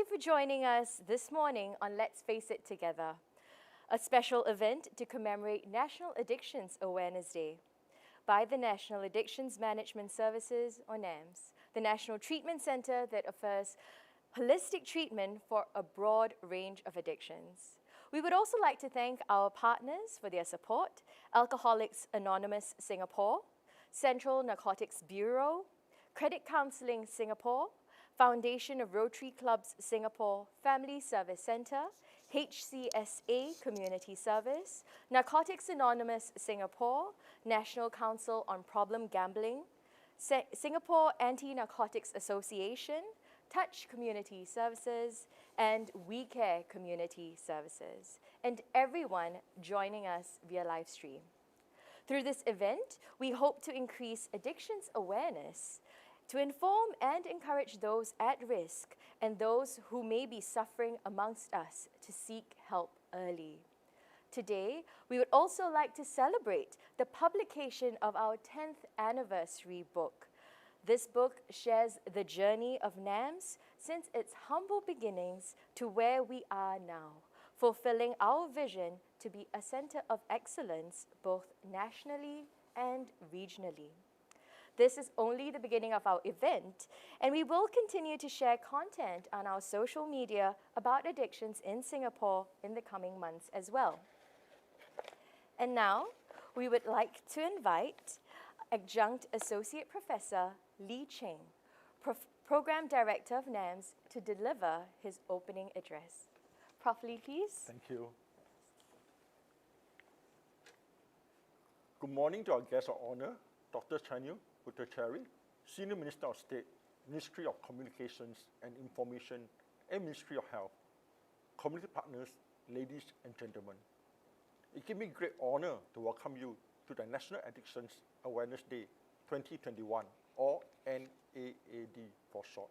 you for joining us this morning on Let's Face It Together, a special event to commemorate National Addictions Awareness Day by the National Addictions Management Services, or NAMS, the National Treatment Center that offers holistic treatment for a broad range of addictions. We would also like to thank our partners for their support: Alcoholics Anonymous Singapore, Central Narcotics Bureau, Credit Counselling Singapore, Foundation of Rotary Clubs Singapore Family Service Centre, HCSA Community Service, Narcotics Anonymous Singapore, National Council on Problem Gambling, Singapore Anti-Narcotics Association, Touch Community Services, and We Care Community Services, and everyone joining us via live stream. Through this event, we hope to increase addictions awareness, to inform and encourage those at risk and those who may be suffering amongst us to seek help early. Today, we would also like to celebrate the publication of our 10th anniversary book. This book shares the journey of NAMS since its humble beginnings to where we are now, fulfilling our vision to be a center of excellence both nationally and regionally. This is only the beginning of our event, and we will continue to share content on our social media about addictions in Singapore in the coming months as well. And now, we would like to invite Adjunct Associate Professor Lee Cheng, Program Director of NAMS, to deliver his opening address. Prof. Lee, please. Thank you. Good morning to our guest of honor, Dr. Chanyu Puthucheary, Senior Minister of State, Ministry of Communications and Information, and Ministry of Health, community partners, ladies and gentlemen. It gives me great honor to welcome you to the National Addictions Awareness Day 2021, or NAAD for short.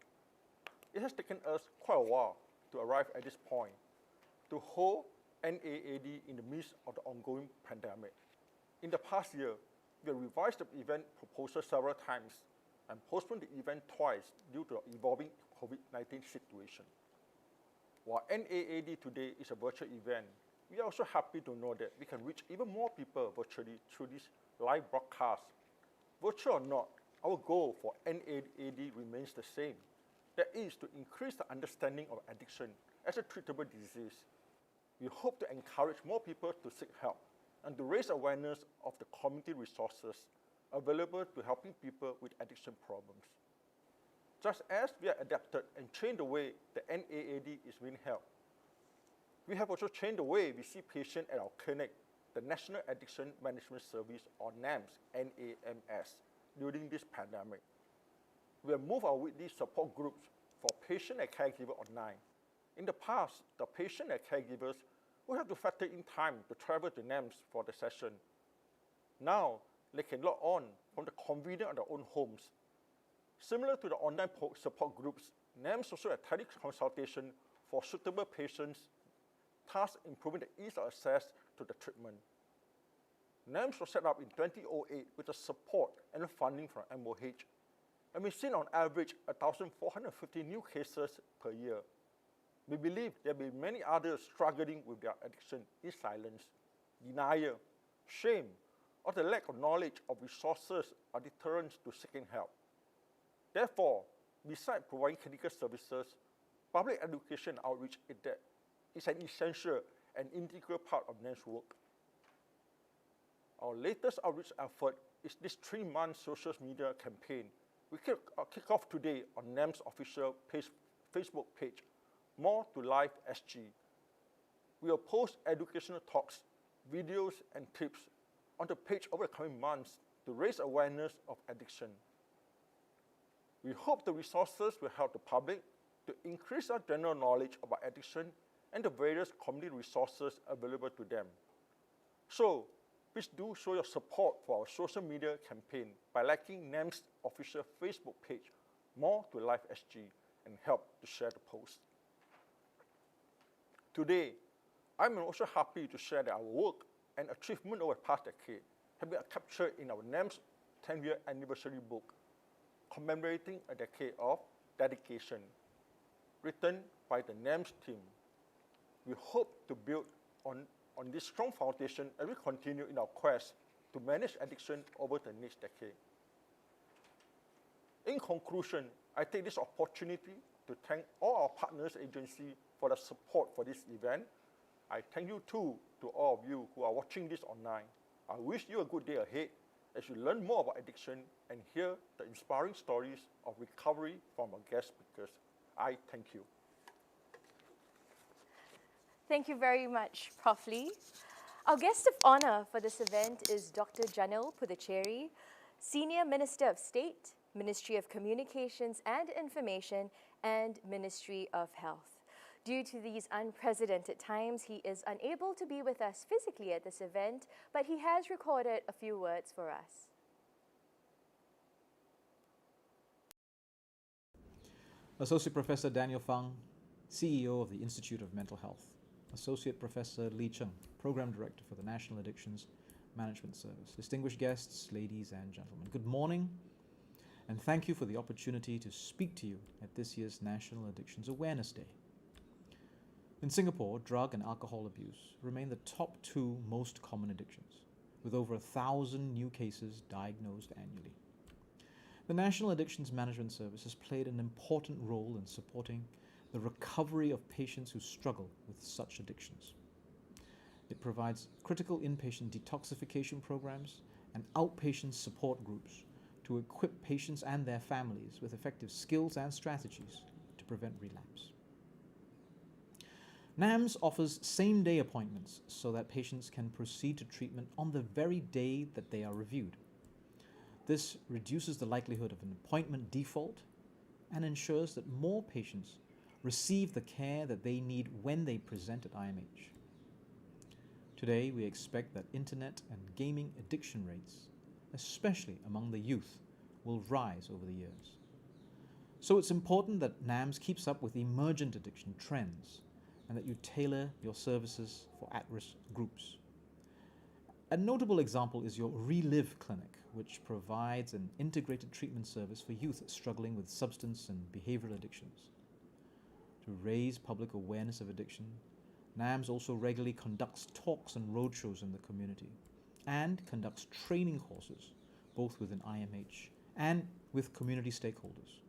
It has taken us quite a while to arrive at this point, to hold NAAD in the midst of the ongoing pandemic. In the past year, we have revised the event proposal several times and postponed the event twice due to the evolving COVID-19 situation. While NAAD today is a virtual event, we are also happy to know that we can reach even more people virtually through this live broadcast. Virtual or not, our goal for NAAD remains the same. That is to increase the understanding of addiction as a treatable disease. We hope to encourage more people to seek help and to raise awareness of the community resources available to helping people with addiction problems. Just as we have adapted and changed the way the NAAD is being held, we have also changed the way we see patients at our clinic, the National Addiction Management Service, or NAMS, NAMS, during this pandemic. We have moved our weekly support groups for patient and caregiver online. In the past, the patient and caregivers would have to factor in time to travel to NAMS for the session. Now, they can log on from the convenience of their own homes. Similar to the online support groups, NAMS also has teleconsultation for suitable patients, thus improving the ease of access to the treatment. NAMS was set up in 2008 with the support and funding from MOH, and we've seen on average 1,450 new cases per year. We believe there will be many others struggling with their addiction in silence. Denial, shame, or the lack of knowledge of resources are deterrents to seeking help. Therefore, besides providing clinical services, public education outreach is an essential and integral part of NAMS work. Our latest outreach effort is this 3-month social media campaign. We kick off today on NAMS official Facebook page, More to Life SG. We will post educational talks, videos, and tips on the page over the coming months to raise awareness of addiction. We hope the resources will help the public to increase our general knowledge about addiction and the various community resources available to them. So, please do show your support for our social media campaign by liking NAMS official Facebook page, More to Life SG, and help to share the post. Today, I'm also happy to share that our work and achievement over the past decade have been captured in our NAMS 10-year anniversary book, commemorating a decade of dedication. written by the NAMS team. We hope to build on this strong foundation as we continue in our quest to manage addiction over the next decade. In conclusion, I take this opportunity to thank all our partners agencies for the support for this event. I thank you too to all of you who are watching this online. I wish you a good day ahead as you learn more about addiction and hear the inspiring stories of recovery from our guest speakers. I thank you. Thank you very much, Prof. Lee. Our guest of honor for this event is Dr. Janil Puducherry, Senior Minister of State, Ministry of Communications and Information, and Ministry of Health. Due to these unprecedented times, he is unable to be with us physically at this event, but he has recorded a few words for us. Associate Professor Daniel Fang, CEO of the Institute of Mental Health. Associate Professor Lee Cheng, Program Director for the National Addictions Management Service. Distinguished guests, ladies and gentlemen, good morning, and thank you for the opportunity to speak to you at this year's National Addictions Awareness Day. In Singapore, drug and alcohol abuse remain the top two most common addictions, with over 1,000 new cases diagnosed annually. The National Addictions Management Service has played an important role in supporting the recovery of patients who struggle with such addictions. It provides critical inpatient detoxification programs and outpatient support groups to equip patients and their families with effective skills and strategies to prevent relapse. NAMS offers same-day appointments so that patients can proceed to treatment on the very day that they are reviewed. This reduces the likelihood of an appointment default and ensures that more patients receive the care that they need when they present at IMH. Today, we expect that internet and gaming addiction rates, especially among the youth, will rise over the years. So it's important that NAMS keeps up with emergent addiction trends and that you tailor your services for at-risk groups. A notable example is your Relive Clinic, which provides an integrated treatment service for youth struggling with substance and behavioral addictions. To raise public awareness of addiction, NAMS also regularly conducts talks and roadshows in the community and conducts training courses both within IMH and with community stakeholders.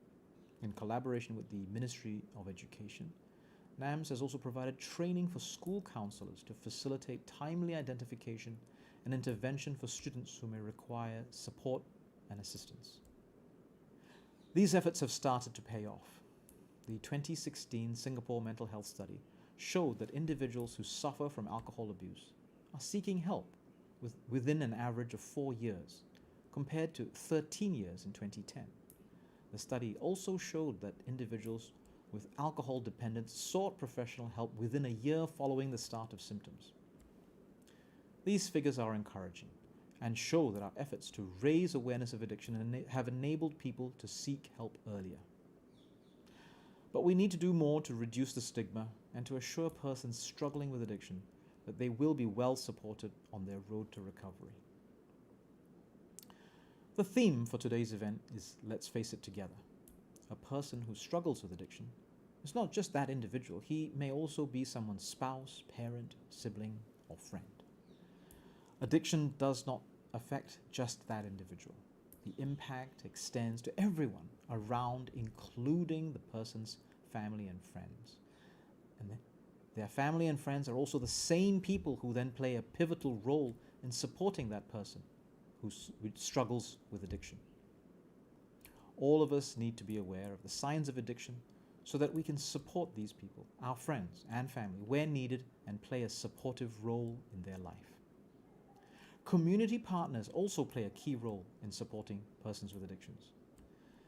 In collaboration with the Ministry of Education, NAMS has also provided training for school counsellors to facilitate timely identification and intervention for students who may require support and assistance. These efforts have started to pay off. The 2016 Singapore Mental Health Study showed that individuals who suffer from alcohol abuse are seeking help within an average of 4 years, compared to 13 years in 2010. The study also showed that individuals with alcohol dependence sought professional help within a year following the start of symptoms. These figures are encouraging and show that our efforts to raise awareness of addiction have enabled people to seek help earlier. But we need to do more to reduce the stigma and to assure persons struggling with addiction that they will be well supported on their road to recovery. The theme for today's event is Let's Face It Together. A person who struggles with addiction is not just that individual. He may also be someone's spouse, parent, sibling, or friend. Addiction does not affect just that individual. The impact extends to everyone around, including the person's family and friends. And their family and friends are also the same people who then play a pivotal role in supporting that person who struggles with addiction. All of us need to be aware of the signs of addiction so that we can support these people, our friends and family, where needed, and play a supportive role in their life. Community partners also play a key role in supporting persons with addictions.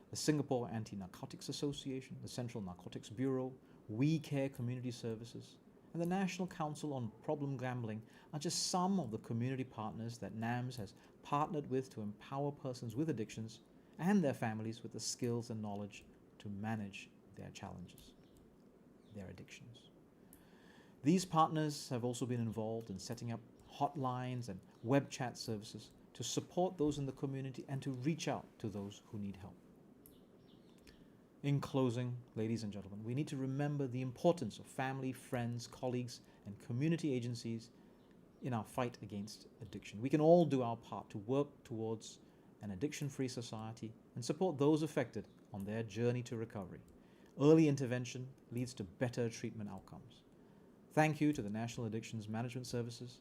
The Singapore Anti-Narcotics Association, the Central Narcotics Bureau, We Care Community Services, and the National Council on Problem Gambling are just some of the community partners that NAMS has partnered with to empower persons with addictions and their families with the skills and knowledge to manage their challenges, their addictions. These partners have also been involved in setting up hotlines and web chat services to support those in the community and to reach out to those who need help. In closing, ladies and gentlemen, we need to remember the importance of family, friends, colleagues, and community agencies in our fight against addiction. We can all do our part to work towards an addiction-free society and support those affected on their journey to recovery. Early intervention leads to better treatment outcomes. Thank you to the National Addictions Management Services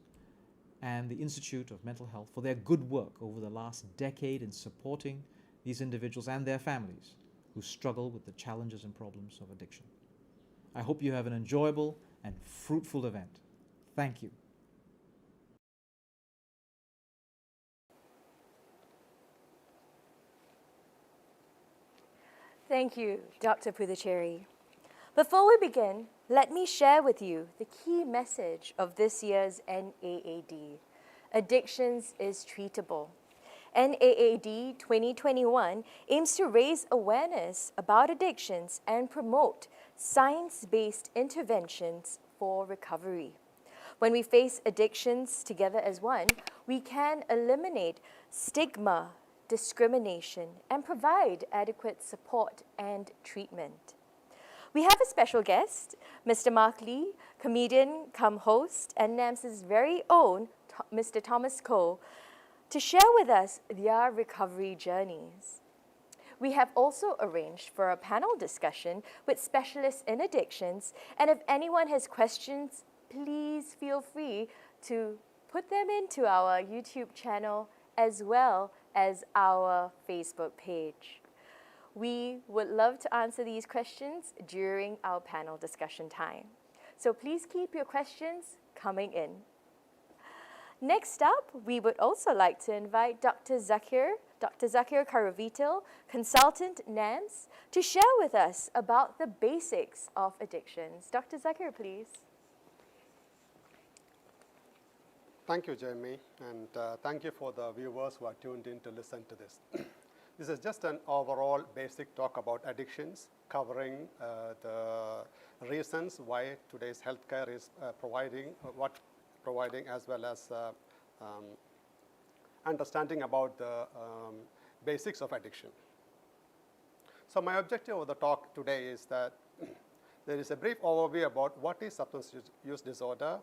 and the Institute of Mental Health for their good work over the last decade in supporting these individuals and their families who struggle with the challenges and problems of addiction. I hope you have an enjoyable and fruitful event. Thank you. Thank you, Dr. Puducherry. Before we begin, let me share with you the key message of this year's NAAD. Addictions is treatable. NAAD 2021 aims to raise awareness about addictions and promote science-based interventions for recovery. When we face addictions together as one, we can eliminate stigma, discrimination, and provide adequate support and treatment. We have a special guest, Mr. Mark Lee, comedian cum host, and NAMS's very own Mr. Thomas Koh, to share with us their recovery journeys. We have also arranged for a panel discussion with specialists in addictions, and if anyone has questions, please feel free to put them into our YouTube channel as well as our Facebook page. We would love to answer these questions during our panel discussion time. So please keep your questions coming in. Next up, we would also like to invite Dr. Zakir Karavitil, consultant NAMS, to share with us about the basics of addictions. Dr. Zakir, please. Thank you, Jamie, and thank you for the viewers who are tuned in to listen to this. This is just an overall basic talk about addictions, covering the reasons why today's healthcare is providing, as well as understanding about the basics of addiction. So my objective of the talk today is that there is a brief overview about what is substance use disorder,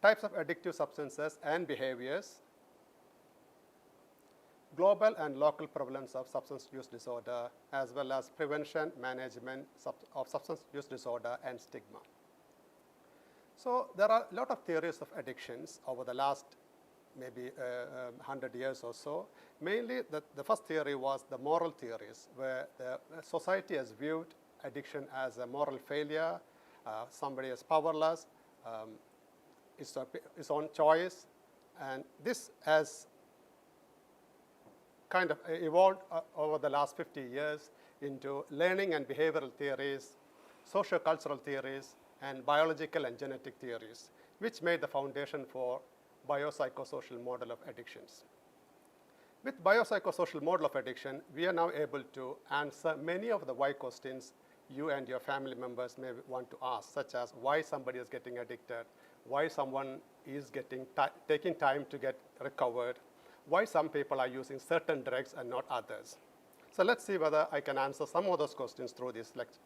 types of addictive substances and behaviors, global and local prevalence of substance use disorder, as well as prevention, management of substance use disorder and stigma. So there are a lot of theories of addictions over the last maybe 100 years or so. Mainly the first theory was the moral theories, where the society has viewed addiction as a moral failure, somebody is powerless, its own choice, and this has kind of evolved over the last 50 years into learning and behavioral theories, socio-cultural theories, and biological and genetic theories, which made the foundation for biopsychosocial model of addictions. With biopsychosocial model of addiction, we are now able to answer many of the why questions you and your family members may want to ask, such as why somebody is getting addicted, why someone is taking time to get recovered, why some people are using certain drugs and not others. So let's see whether I can answer some of those questions through this lecture.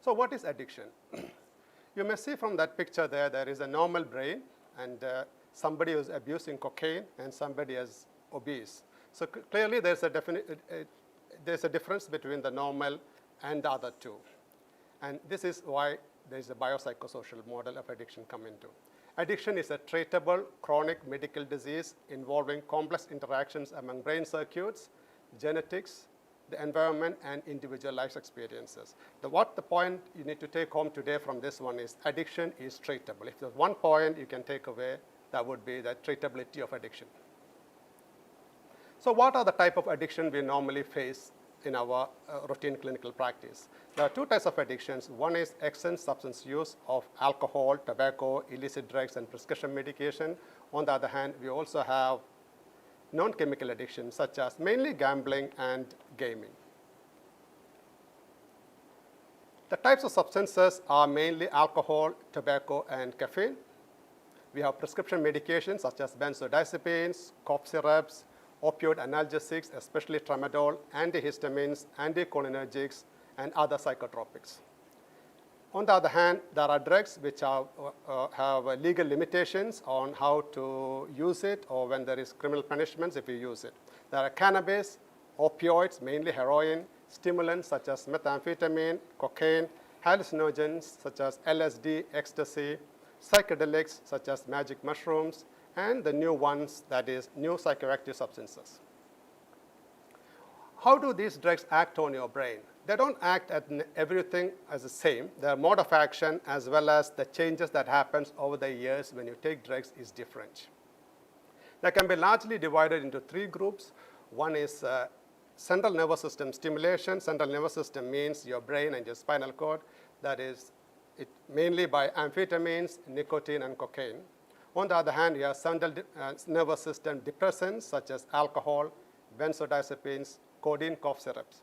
So what is addiction? You may see from that picture there is a normal brain, and somebody who's abusing cocaine and somebody is obese. So clearly there's a difference between the normal and the other two. And this is why there's a biopsychosocial model of addiction come into. Addiction is a treatable chronic medical disease involving complex interactions among brain circuits, genetics, the environment, and individual life experiences. The point you need to take home today from this one is addiction is treatable. If there's one point you can take away, that would be the treatability of addiction. So what are the type of addiction we normally face in our routine clinical practice? There are two types of addictions. One is excess substance use of alcohol, tobacco, illicit drugs, and prescription medication. On the other hand, we also have non-chemical addictions, such as mainly gambling and gaming. The types of substances are mainly alcohol, tobacco, and caffeine. We have prescription medications such as benzodiazepines, cough syrups, opioid analgesics, especially tramadol, antihistamines, anticholinergics, and other psychotropics. On the other hand, there are drugs which have legal limitations on how to use it or when there is criminal punishments if you use it. There are cannabis, opioids, mainly heroin, stimulants such as methamphetamine, cocaine, hallucinogens such as LSD, ecstasy, psychedelics such as magic mushrooms, and the new ones, that is, new psychoactive substances. How do these drugs act on your brain? They don't act at everything as the same. Their mode of action as well as the changes that happens over the years when you take drugs is different. They can be largely divided into three groups. One is central nervous system stimulation. Central nervous system means your brain and your spinal cord. That is mainly by amphetamines, nicotine, and cocaine. On the other hand, you have central nervous system depressants such as alcohol, benzodiazepines, codeine cough syrups.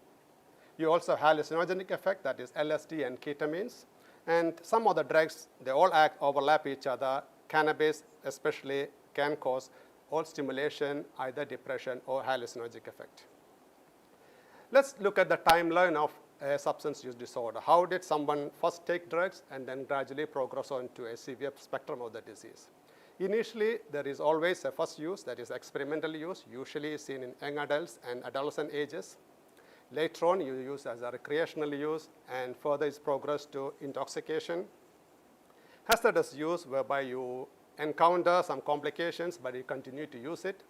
You also have hallucinogenic effect, that is LSD and ketamines. And some other drugs, they all overlap each other. Cannabis especially can cause all stimulation, either depression or hallucinogenic effect. Let's look at the timeline of a substance use disorder. How did someone first take drugs and then gradually progress on to a severe spectrum of the disease? Initially, there is always a first use, that is experimental use, usually seen in young adults and adolescent ages. Later on, you use as a recreational use, and further is progressed to intoxication. Hazardous use, whereby you encounter some complications, but you continue to use it.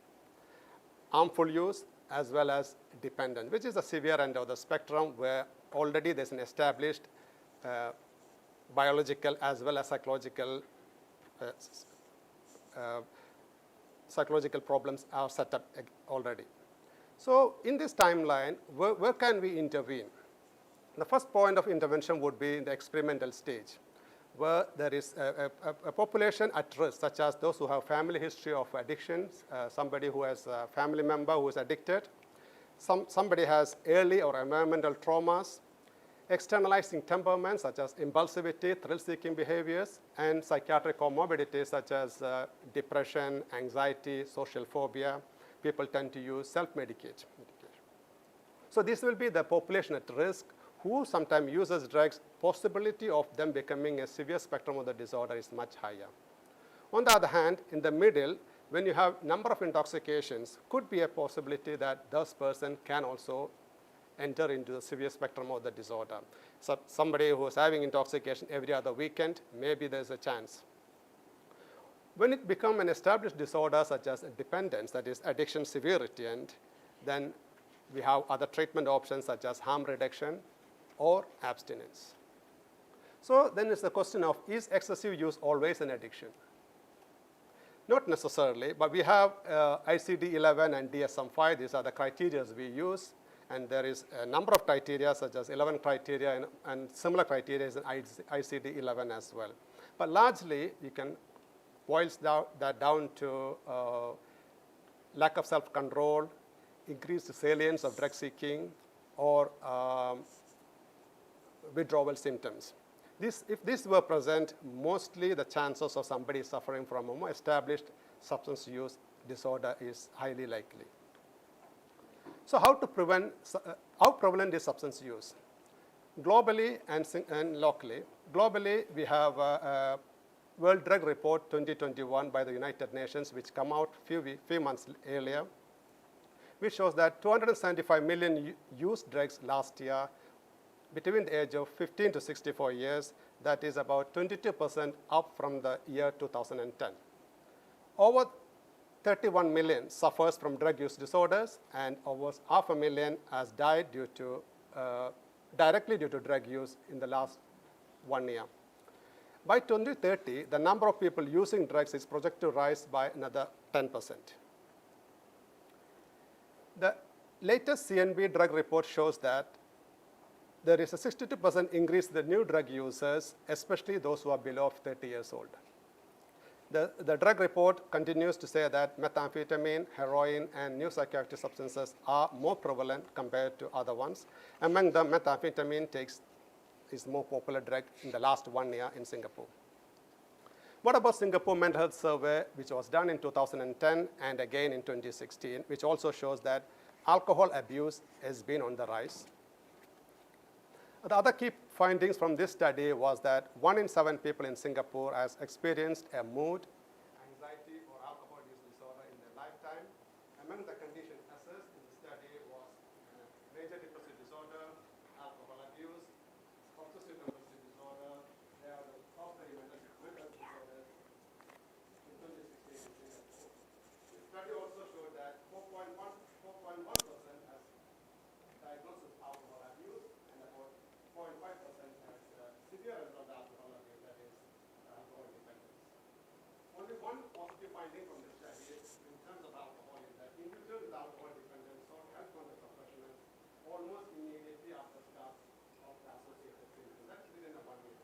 Harmful use, as well as dependent, which is the severe end of the spectrum, where already there's an established biological as well as psychological problems are set up already. So in this timeline, where can we intervene? The first point of intervention would be in the experimental stage, where there is a population at risk, such as those who have family history of addictions, somebody who has a family member who is addicted, somebody has early or environmental traumas, externalizing temperaments such as impulsivity, thrill-seeking behaviors, and psychiatric comorbidities such as depression, anxiety, social phobia. People tend to use self-medication. So this will be the population at risk who sometimes uses drugs. Possibility of them becoming a severe spectrum of the disorder is much higher. On the other hand, in the middle, when you have number of intoxications, could be a possibility that this person can also enter into the severe spectrum of the disorder. So somebody who is having intoxication every other weekend, maybe there's a chance. When it becomes an established disorder such as dependence, that is addiction severity, and then we have other treatment options such as harm reduction or abstinence. So then it's the question of, is excessive use always an addiction? Not necessarily, but we have ICD-11 and DSM-5. These are the criteria we use. And there is a number of criteria, such as 11 criteria, and similar criteria is in ICD-11 as well. But largely, you can boil that down to lack of self-control, increased salience of drug seeking, or withdrawal symptoms. If these were present, mostly the chances of somebody suffering from a more established substance use disorder is highly likely. So how prevalent is substance use? Globally and locally. Globally, we have a World Drug Report 2021 by the United Nations, which come out few months earlier, which shows that 275 million used drugs last year between the age of 15 to 64 years. That is about 22% up from the year 2010. Over 31 million suffers from drug use disorders, and almost 500,000 has died directly due to drug use in the last 1 year. By 2030, the number of people using drugs is projected to rise by another 10%. The latest CNB drug report shows that there is a 62% increase in the new drug users, especially those who are below 30 years old. The drug report continues to say that methamphetamine, heroin, and new psychoactive substances are more prevalent compared to other ones. Among them, methamphetamine is more popular drug in the last 1 year in Singapore. What about Singapore Mental Health Survey, which was done in 2010 and again in 2016, which also shows that alcohol abuse has been on the rise. The other key findings from this study was that 1 in 7 people in Singapore has experienced a mood, anxiety, or alcohol use disorder in their lifetime. Among the conditions assessed in the study was major depressive disorder, alcohol abuse, obsessive compulsive disorder. They are the top 3 mental health disorders in 2016 in Singapore. The study also showed that 4.1% has diagnosed with alcohol abuse and about 0.5% has severe result of alcohol abuse, that is alcohol dependence. Only one positive finding from the study in terms of alcohol is that individuals with alcohol dependence sought help from the professionals almost immediately after start of the associated symptoms. That's within a 1 year.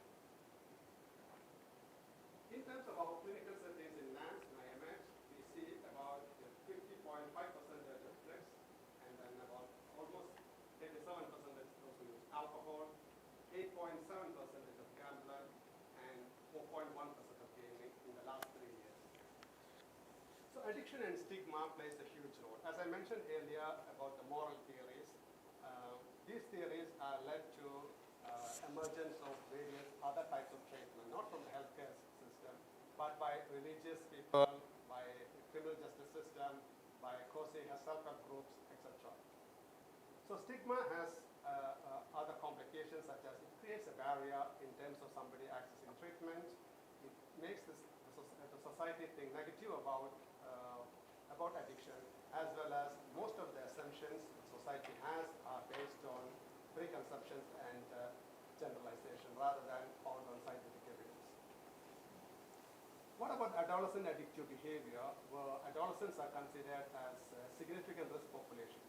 In terms of our clinical settings in NAMS and IMH, we see about 50.5% of drugs, and then about almost 37% of those who use alcohol, 8.7% of gambler, and 4.1% of gaming in the last 3 years. So addiction and stigma plays a huge role. As I mentioned earlier about the moral theories, these theories are led to emergence of various other types of treatment, not from the healthcare system, but by religious people, by criminal justice system, by self-help groups, etc. So stigma has other complications, such as it creates a barrier in terms of somebody accessing treatment. It makes the society think negative about addiction, as well as most of the assumptions the society has are based on preconceptions and generalization rather than found on scientific evidence. What about adolescent addictive behavior, where adolescents are considered as a significant risk population?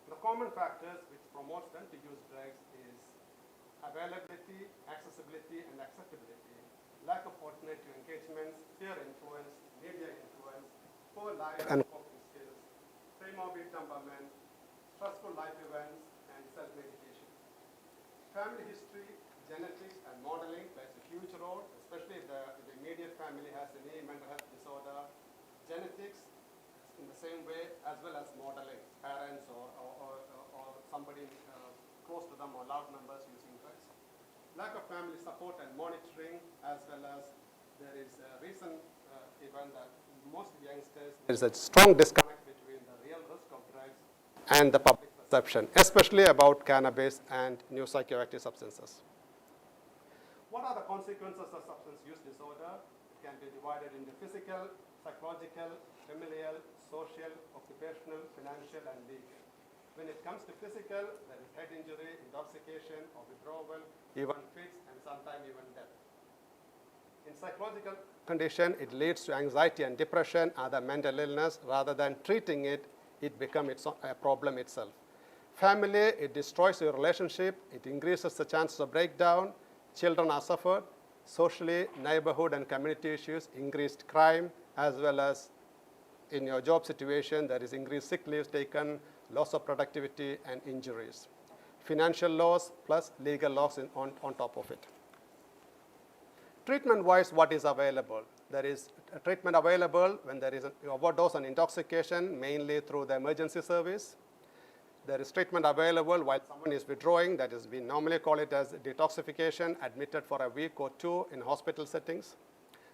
The common factors which promotes them to use drugs is availability, accessibility, and acceptability, lack of alternative engagements, peer influence, media influence, poor life and coping skills, premorbid temperament, stressful life events, and self-medication. Family history, genetics, and modeling plays a huge role, especially if the immediate family has any mental health disorder. Genetics, in the same way, as well as modeling, parents or somebody close to them or large numbers using drugs. Lack of family support and monitoring, as well as there is a recent event that most youngsters, there is a strong disconnect between the real risk of drugs and the public perception, especially about cannabis and new psychoactive substances. What are the consequences of substance use disorder? It can be divided into physical, psychological, familial, social, occupational, financial, and legal. When it comes to physical, there is head injury, intoxication, or withdrawal, even fits, and sometimes even death. In psychological condition, it leads to anxiety and depression, other mental illness. Rather than treating it, it becomes a problem itself. Family, it destroys your relationship. It increases the chances of breakdown. Children are suffered. Socially, neighborhood and community issues, increased crime, as well as in your job situation, there is increased sick leaves taken, loss of productivity, and injuries. Financial loss plus legal loss on top of it. Treatment-wise, what is available? There is a treatment available when there is an overdose and intoxication, mainly through the emergency service. There is treatment available while someone is withdrawing. That is, we normally call it as detoxification, admitted for a week or 2 in hospital settings.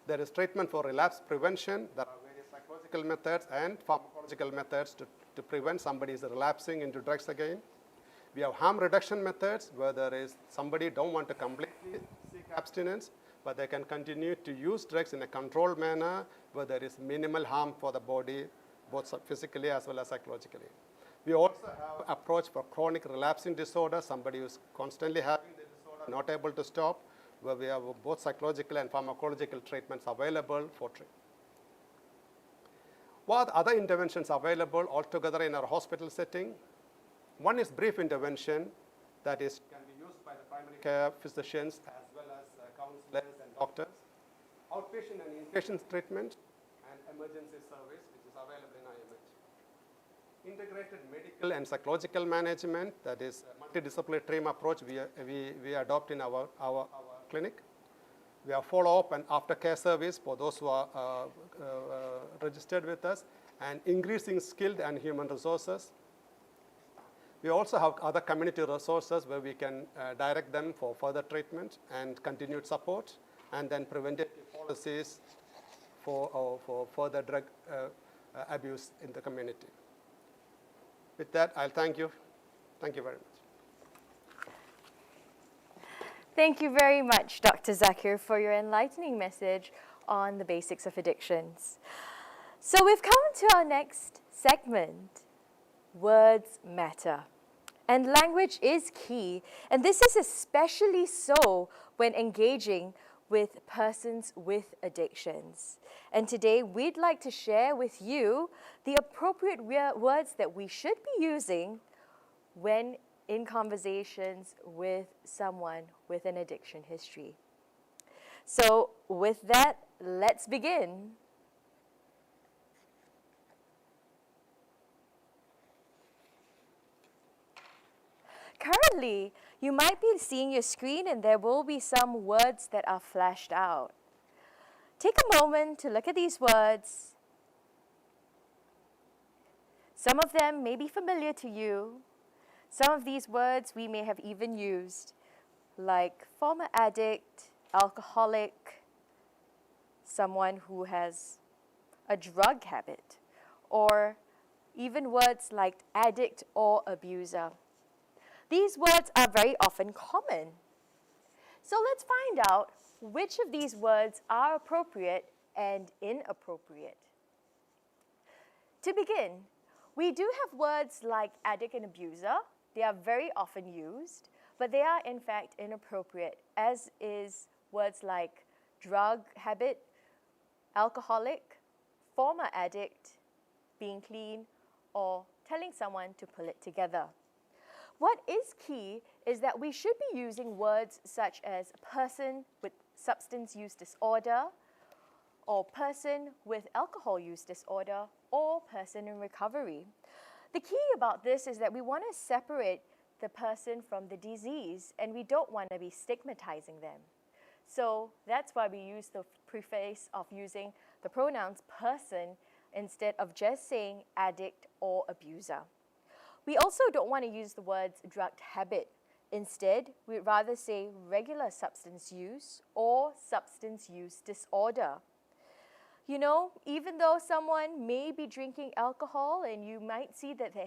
There is treatment for relapse prevention. There are various psychological methods and pharmacological methods to prevent somebody is relapsing into drugs again. We have harm reduction methods, where there is somebody don't want to completely seek abstinence, but they can continue to use drugs in a controlled manner, where there is minimal harm for the body, both physically as well as psychologically. We also have approach for chronic relapsing disorder, somebody who's constantly having the disorder, not able to stop, where we have both psychological and pharmacological treatments available for treatment. What other interventions available altogether in our hospital setting? One is brief intervention, that is can be used by the primary care physicians as well as counselors and doctors. Outpatient and inpatient treatment and emergency service, which is available in IMH. Integrated medical and psychological management, that is a multidisciplinary team approach we adopt in our clinic. We have follow-up and aftercare service for those who are registered with us, and increasing skilled and human resources. We also have other community resources where we can direct them for further treatment and continued support, and then preventative policies for further drug abuse in the community. With that, I'll thank you. Thank you very much. Thank you very much, Dr. Zakir, for your enlightening message on the basics of addictions. So we've come to our next segment. Words matter. And language is key. And this is especially so when engaging with persons with addictions. And today we'd like to share with you the appropriate words that we should be using when in conversations with someone with an addiction history. So with that, let's begin. Currently, you might be seeing your screen and there will be some words that are flashed out. Take a moment to look at these words. Some of them may be familiar to you. Some of these words we may have even used, like former addict, alcoholic, someone who has a drug habit, or even words like addict or abuser. These words are very often common. So let's find out which of these words are appropriate and inappropriate. To begin, we do have words like addict and abuser. They are very often used, but they are in fact inappropriate, as is words like drug habit, alcoholic, former addict, being clean, or telling someone to pull it together. What is key is that we should be using words such as person with substance use disorder, or person with alcohol use disorder, or person in recovery. The key about this is that we want to separate the person from the disease, and we don't want to be stigmatizing them. So that's why we use the preface of using the pronouns person instead of just saying addict or abuser. We also don't want to use the words drug habit. Instead, we'd rather say regular substance use or substance use disorder. You know, even though someone may be drinking alcohol and you might see that they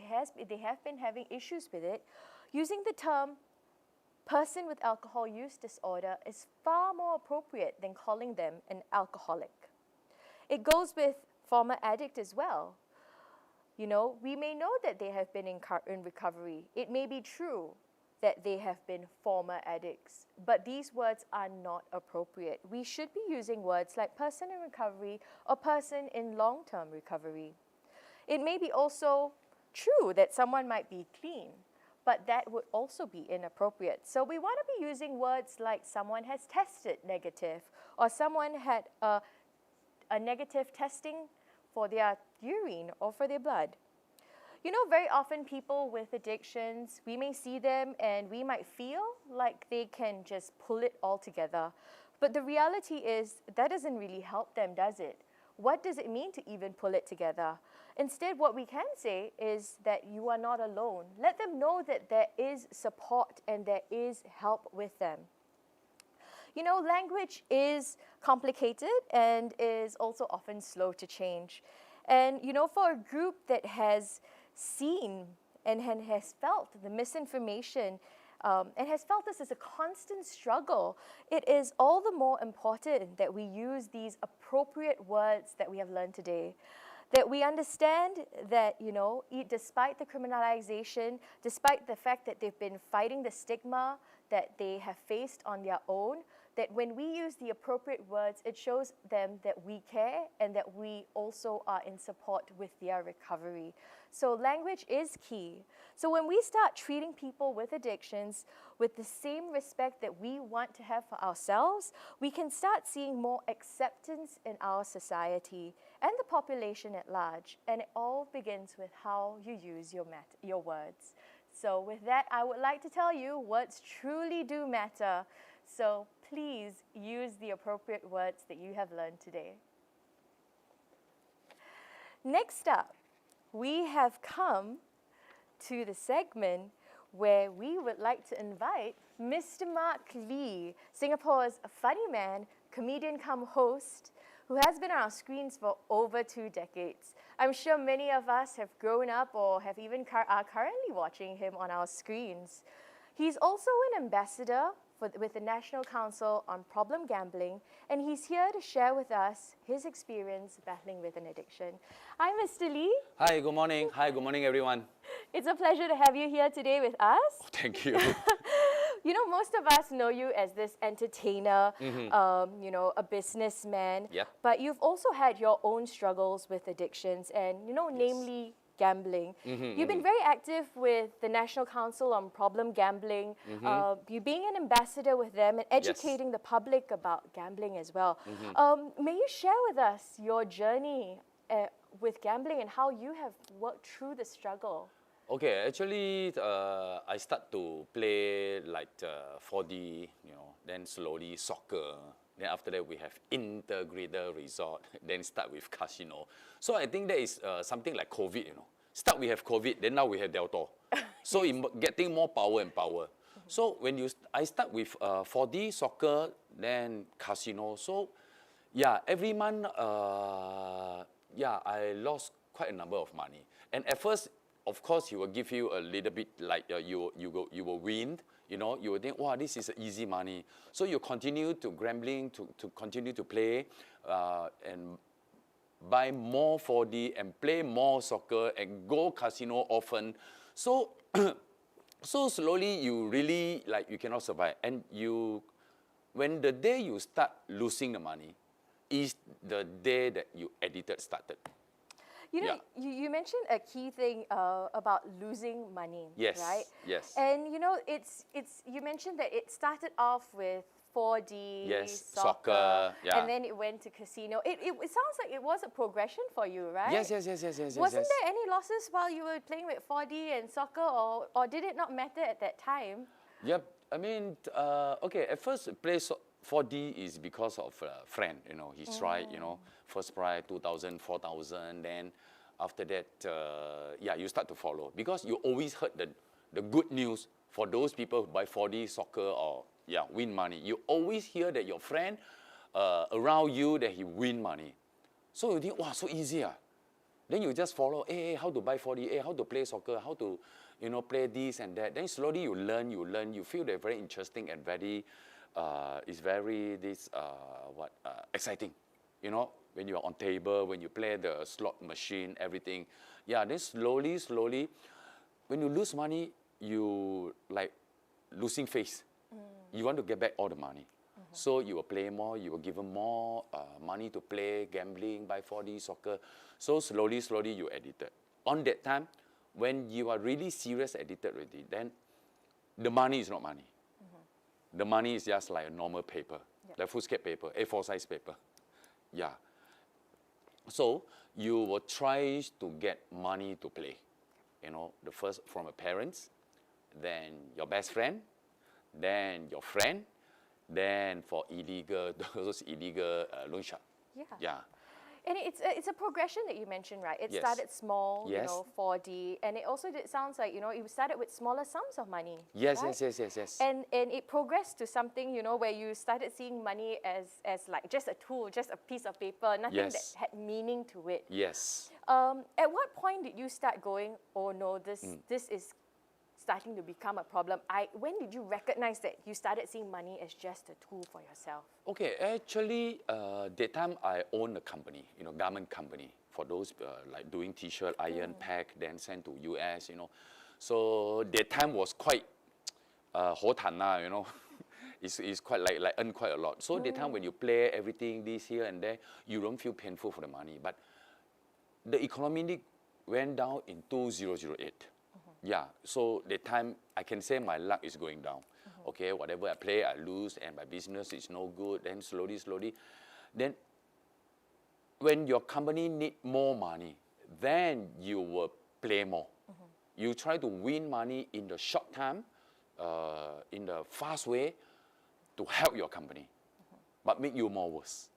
have been having issues with it, using the term person with alcohol use disorder is far more appropriate than calling them an alcoholic. It goes with former addict as well. You know, we may know that they have been in recovery. It may be true that they have been former addicts, but these words are not appropriate. We should be using words like person in recovery or person in long-term recovery. It may be also true that someone might be clean, but that would also be inappropriate. So we want to be using words like someone has tested negative, or someone had a negative testing for their urine or for their blood. You know, very often people with addictions, we may see them and we might feel like they can just pull it all together. But the reality is that doesn't really help them, does it? What does it mean to even pull it together? Instead, what we can say is that you are not alone. Let them know that there is support and there is help with them. You know, language is complicated and is also often slow to change. And, you know, for a group that has seen and has felt the misinformation and has felt this as a constant struggle, it is all the more important that we use these appropriate words that we have learned today. That we understand that, you know, despite the criminalization, despite the fact that they've been fighting the stigma that they have faced on their own, that when we use the appropriate words, it shows them that we care and that we also are in support with their recovery. So language is key. So when we start treating people with addictions with the same respect that we want to have for ourselves, we can start seeing more acceptance in our society and the population at large. And it all begins with how you use your words. So with that, I would like to tell you words truly do matter. So please use the appropriate words that you have learned today. Next up, we have come to the segment where we would like to invite Mr. Mark Lee, Singapore's funny man, comedian cum host, who has been on our screens for over 2 decades. I'm sure many of us have grown up or have even are currently watching him on our screens. He's also an ambassador with the National Council on Problem Gambling, and he's here to share with us his experience battling with an addiction. Hi, Mr. Lee. Hi, good morning. Hi, good morning, everyone. It's a pleasure to have you here today with us. Oh, thank you. You know, most of us know you as this entertainer, you know, a businessman. Yep. But you've also had your own struggles with addictions and, you know, namely gambling. You've been very active with the National Council on Problem Gambling. You being an ambassador with them and educating the public about gambling as well. May you share with us your journey with gambling and how you have worked through the struggle? Okay, actually, I start to play like 4D, you know, then slowly soccer. Then after that, we have integrated resort, then start with casino. So I think that is something like COVID, you know. Start we have COVID, then now we have Delta. So getting more power and power. So when I start with 4D, soccer, then casino. So yeah, every month, I lost quite a number of money. And at first, of course, he will give you a little bit like you will win. You know, you will think, wow, this is easy money. So you continue to gambling, to continue to play, and buy more 4D and play more soccer and go casino often. So, so slowly you really like you cannot survive. And when the day you start losing the money, is the day that you edited started. You know, you mentioned a key thing about losing money, yes, right? Yes. And you know, you mentioned that it started off with 4D, yes, soccer, yeah. and then it went to casino. It sounds like it was a progression for you, right? Yes. Wasn't there any losses while you were playing with 4D and soccer, or did it not matter at that time? Yep. I mean, okay, at first play 4D is because of a friend, you know, he tried, you know, first prize, 2,000, 4,000, then after that, you start to follow. Because you always heard the good news for those people who buy 4D, soccer, or, win money. You always hear that your friend around you, that he win money. So you think, wow, so easy. Then you just follow, hey, how to buy 4D, hey, how to play soccer, how to, you know, play this and that. Then slowly you learn, you feel they're very interesting and very, it's very exciting, you know, when you're on table, when you play the slot machine, everything. Yeah, then slowly, when you lose money, you like losing face. You want to get back all the money. So you will play more, you will give them more money to play, gambling, buy 4D, soccer. So slowly you addicted. On that time, when you are really serious addicted already, then the money is not money. The money is just like a normal paper, like foolscap paper, A4 size paper. Yeah. So you will try to get money to play. You know, the first from your parents, then your best friend, then your friend, then for those illegal loan shark. Yeah. And it's a progression that you mentioned, right? It started small, you know, 4D, and it also sounds like, you know, it started with smaller sums of money. Yes, right? yes. And it progressed to something, you know, where you started seeing money as like just a tool, just a piece of paper, nothing that had meaning to it. Yes. At what point did you start going, oh no, this is starting to become a problem? When did you recognize that you started seeing money as just a tool for yourself? Okay, actually, that time I own a company, you know, garment company for those like doing T-shirt, iron, pack, then send to US, you know. So that time was quite you know. It's quite like earn quite a lot. So that time when you play everything this here and there, you don't feel painful for the money. But the economy went down in 2008. Yeah, so the time I can say my luck is going down. Okay, whatever I play, I lose, and my business is no good. Then slowly, then when your company need more money, then you will play more. You try to win money in the short time, in the fast way, to help your company, but make you more worse.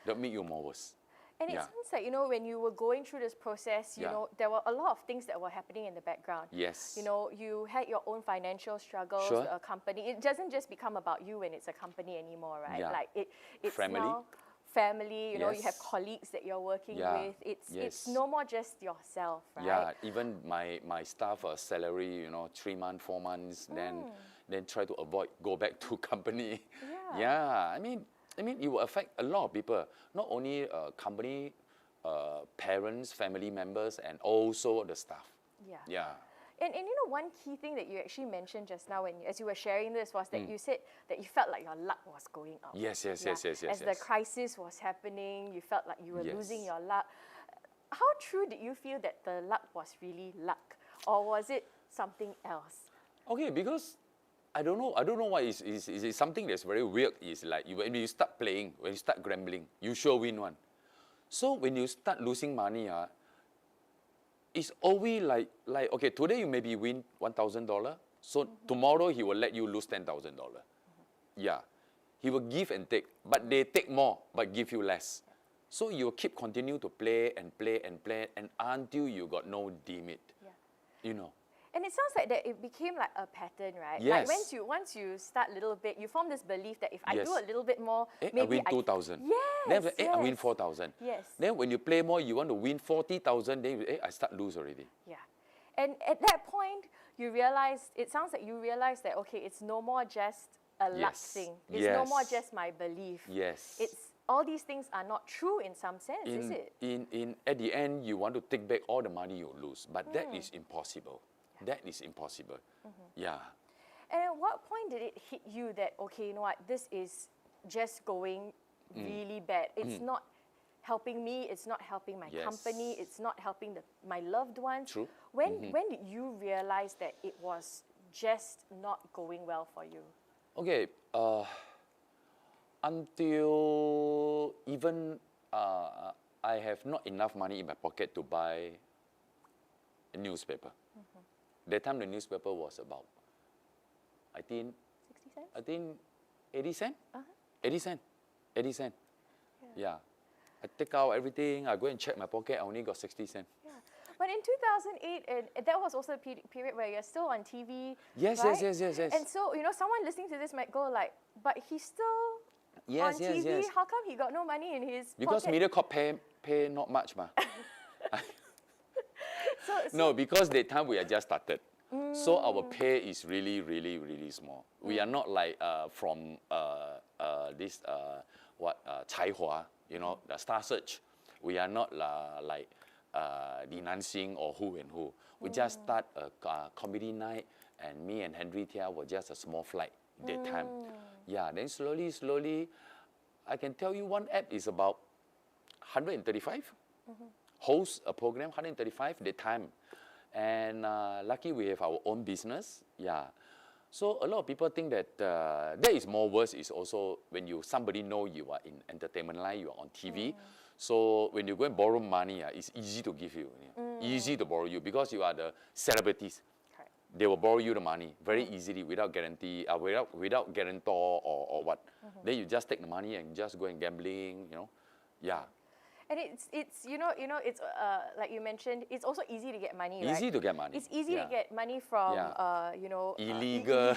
That make you more worse. And it Yeah. sounds like, when you were going through this process, you Yeah. know, there were a lot of things that were happening in the background. Yes. You know, you had your own financial struggles, Sure. a company. It doesn't just become about you when it's a company anymore, right? Yeah. Like it's Family. now family, you know, you have Yes. colleagues that you're working Yeah. with. It's Yes. no more just yourself, right? Yeah, even my staff salary, 3 months, 4 months, then try to avoid go back to company. Yeah. Yeah, I mean it will affect a lot of people, not only company, parents, family members, and also the staff. Yeah. Yeah. And one key thing that you actually mentioned just now as you were sharing this was that you said that you felt like your luck was going up. Yes. As the crisis was happening, you felt like you were losing your luck. How true did you feel that the luck was really luck? Or was it something else? Okay, because I don't know why is something that's very weird is like when you start playing, when you start gambling, you sure win one. So when you start losing money, it's always like okay, today you maybe win $1,000, so tomorrow he will let you lose $10,000. Yeah, he will give and take, but they take more but give you less. So you keep continue to play and play and play and until you got no limit. Yeah. You know. And it sounds like that it became like a pattern, right? Yes. Like once you start a little bit, you form this belief that if I Yes. do a little bit more, I maybe win 2,000. Yes. Then after, I win yes. 4,000. Yes. Then when you play more, you want to win 40,000. Then I start lose already. Yeah. And at that point, it sounds like you realized that, okay, it's no more just a luck Yes. thing. It's no more Yes. just my belief. Yes. It's all these things are not true in some sense, is it? At the end, you want to take back all the money you lose, but that is impossible. That is impossible. Yeah. And at what point did it hit you that, okay, you know what, this is just going really bad. It's not helping me, it's not helping my Yes. company, it's not helping my loved ones. True. When did you realize that it was just not going well for you? Okay. Until even I have not enough money in my pocket to buy a newspaper. That time the newspaper was about, I think 60 cents? 80 cents. 80 cents. 80 cents. Yeah. I take out everything. I go and check my pocket. I only got 60 cents. Yeah. But in 2008, and that was also a period where you're still on TV. Yes, right? yes. And so, someone listening to this might go like, but he's still Yes, on yes, TV. yes. How come he got no money in his Because pocket? MediaCorp pay not much, ma. So, No, because that time we are just started. So our pay is really, really, really small. We are not like from this Chai Hua, the Star Search. We are not like Li Nansing or who and who. We just start a comedy night, and me and Henry Tia were just a small flight that time. Yeah, then slowly, I can tell you one app is about 135. Host a program, 135 that time. And lucky we have our own business. Yeah. So a lot of people think that that is more worse is also when somebody know you are in entertainment line, you are on TV. So when you go and borrow money, it's easy to give you. Easy to borrow you because you are the celebrities. Correct. They will borrow you the money very easily without guarantee, without guarantor or what. Then you just take the money and just go and gambling, Yeah. And it's it's like you mentioned, it's also easy to get money, right? Easy to get money. It's easy Yeah. to get money from Illegal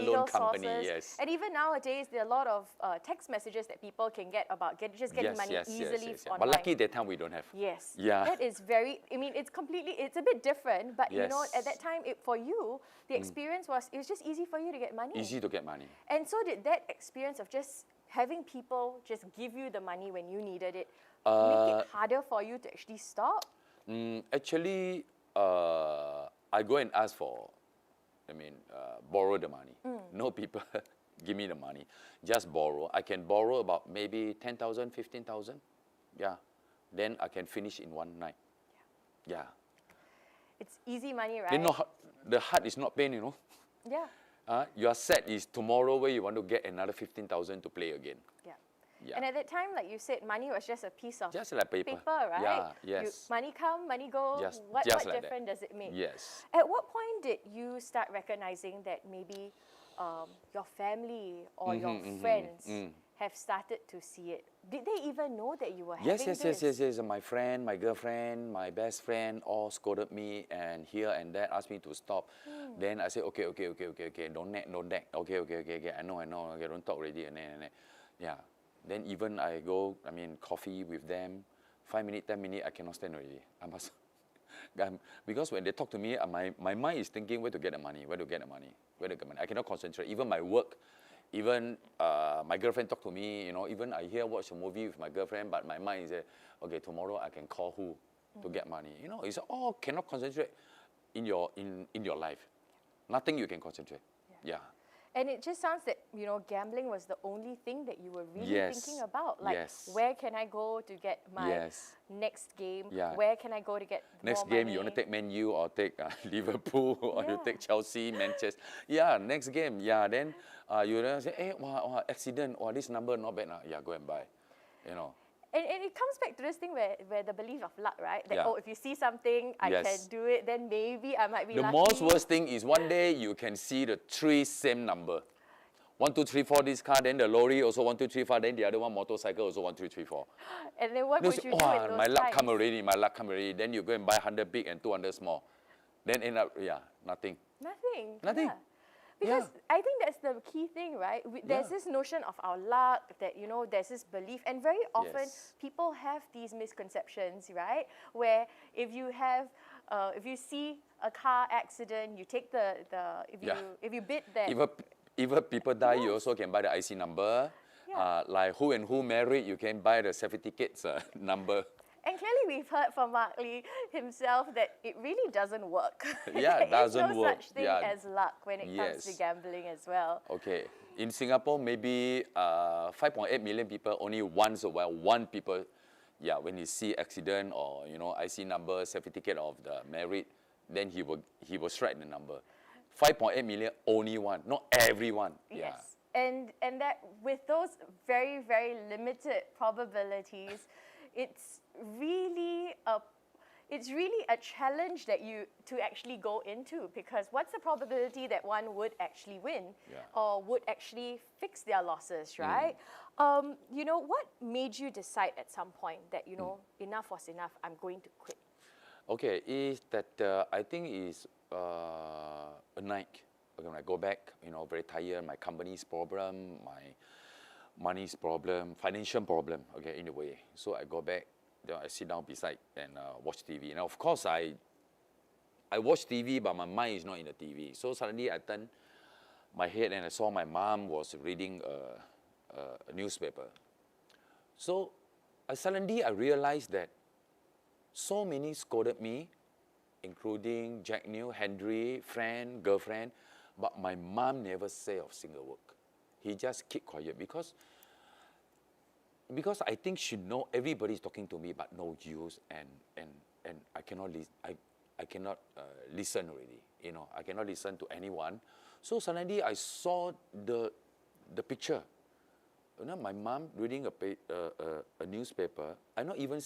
loan company, sources. yes. And even nowadays, there are a lot of text messages that people can get about getting money easily But online. lucky that time we don't have. Yes. Yeah. That is it's a bit different, but Yes. at that time, for you, the experience was just easy for you to get money. Easy to get money. And so did that experience of just having people just give you the money when you needed it make it harder for you to actually stop? Actually, I go and ask for, borrow the money. No people give me the money. Just borrow. I can borrow about maybe 10,000, 15,000. Yeah. Then I can finish in one night. Yeah. It's easy money, right? Then the heart is not pain, Yeah. Your set is tomorrow where you want to get another 15,000 to play again. Yeah. Yeah. And at that time, like you said, money was just a piece of Just like paper. right? Yeah, yes. Money come, money go. Just What like that. difference does it make? Yes. At what point did you start recognizing that maybe your family or your friends have started to see it? Did they even know that you were Yes, having yes, this? yes, yes, yes. My friend, my girlfriend, my best friend all scolded me and here and there asked me to stop. Then I said, okay, don't nag. Okay, I know, okay, don't talk already. And then, yeah. Then even I go, coffee with them, 5 minutes, 10 minutes, I cannot stand already. I must, because when they talk to me, my mind is thinking where to get the money. I cannot concentrate. Even my work, even my girlfriend talk to me, even I watch a movie with my girlfriend, but my mind is, okay, tomorrow I can call who to get money. It's all cannot concentrate in your life. Nothing you can concentrate. Yeah. And it just sounds that, gambling was the only thing that you were really Yes. thinking about. Like, Yes. where can I go to get my Yes. next game? Yeah. Where can I go to get Next more game, money? you want to take Man U or take Liverpool or you Yeah. take Chelsea, Manchester. Yeah, next game. Yeah, then you say, hey, wow, accident. Or this number not bad. Yeah, go and buy. And it comes back to this thing where the belief of luck, right? That, Yeah. if you see something, I can Yes. do it, then maybe I might be The lucky. most worst thing is one day you can see the 3 same number. 1, 2, 3, 4 this car, then the lorry also 1, 2, 3, 4, then the other one motorcycle also 1, 2, 3, 4. And then what You would say, you do in those my luck times? come already, Then you go and buy 100 big and 200 small. Then end up, nothing. Nothing. Nothing. Yeah. Because Yeah. I think that's the key thing, right? There's Yeah. this notion of our luck that, there's this belief. And very often Yes. people have these misconceptions, right? Where if you see a car accident, you take if you bid that. If people die, you Yes. also can buy the IC number. Yeah. Like who and who married, you can buy the certificates number. And clearly we've heard from Mark Lee himself that it really doesn't work. Yeah, There is doesn't no work. such thing Yeah. as luck when it comes to Yes. gambling as well. Okay. In Singapore, maybe 5.8 million people, only once a while, when he see accident or, IC number, certificate of the married, then he will strike the number. 5.8 million, only one, not everyone. Yeah. Yes. And that with those very, very limited probabilities, it's really a challenge that to actually go into, because what's the probability that one would actually win or would actually fix their losses, right? What made you decide at some point that, enough was enough, I'm going to quit? Okay, is that I think is a night. Okay, when I go back, very tired, my company's problem, my money's problem, financial problem, okay, in a way. So I go back, then I sit down beside and watch TV. And of course, I watch TV, but my mind is not in the TV. So suddenly I turned my head and I saw my mom was reading a newspaper. So suddenly I realized that so many scolded me, including Jack New, Henry, friend, girlfriend, but my mom never say a single word. He just keep quiet because I think she know everybody's talking to me, but no use, and I cannot listen already. I cannot listen to anyone. So suddenly I saw the picture. My mom reading a newspaper. I not even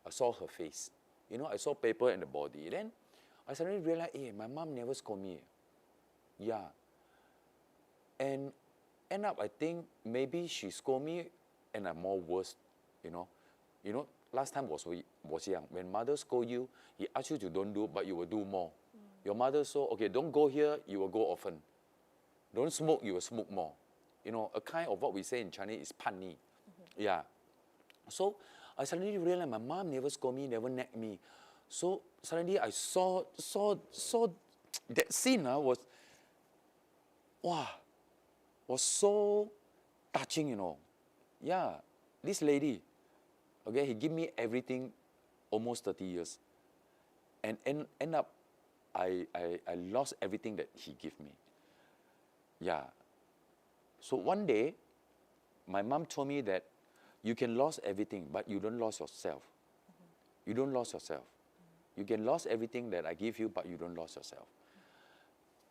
I saw her face. I saw paper and the body. Then I suddenly realized, my mom never scold me. Yeah. And end up, I think maybe she scold me and I'm more worse, last time was young. When mother scold you, he asks you to don't do, but you will do more. Your mother saw, okay, don't go here, you will go often. Don't smoke, you will smoke more. A kind of what we say in Chinese is 叛逆. Yeah. So I suddenly realized my mom never scold me, never nag me. So suddenly I saw that scene was so touching, Yeah, this lady, okay, he give me everything almost 30 years. And end up, I lost everything that he gave me. Yeah. So one day, my mom told me that you can lose everything, but you don't lose yourself. You don't lose yourself. You can lose everything that I give you, but you don't lose yourself.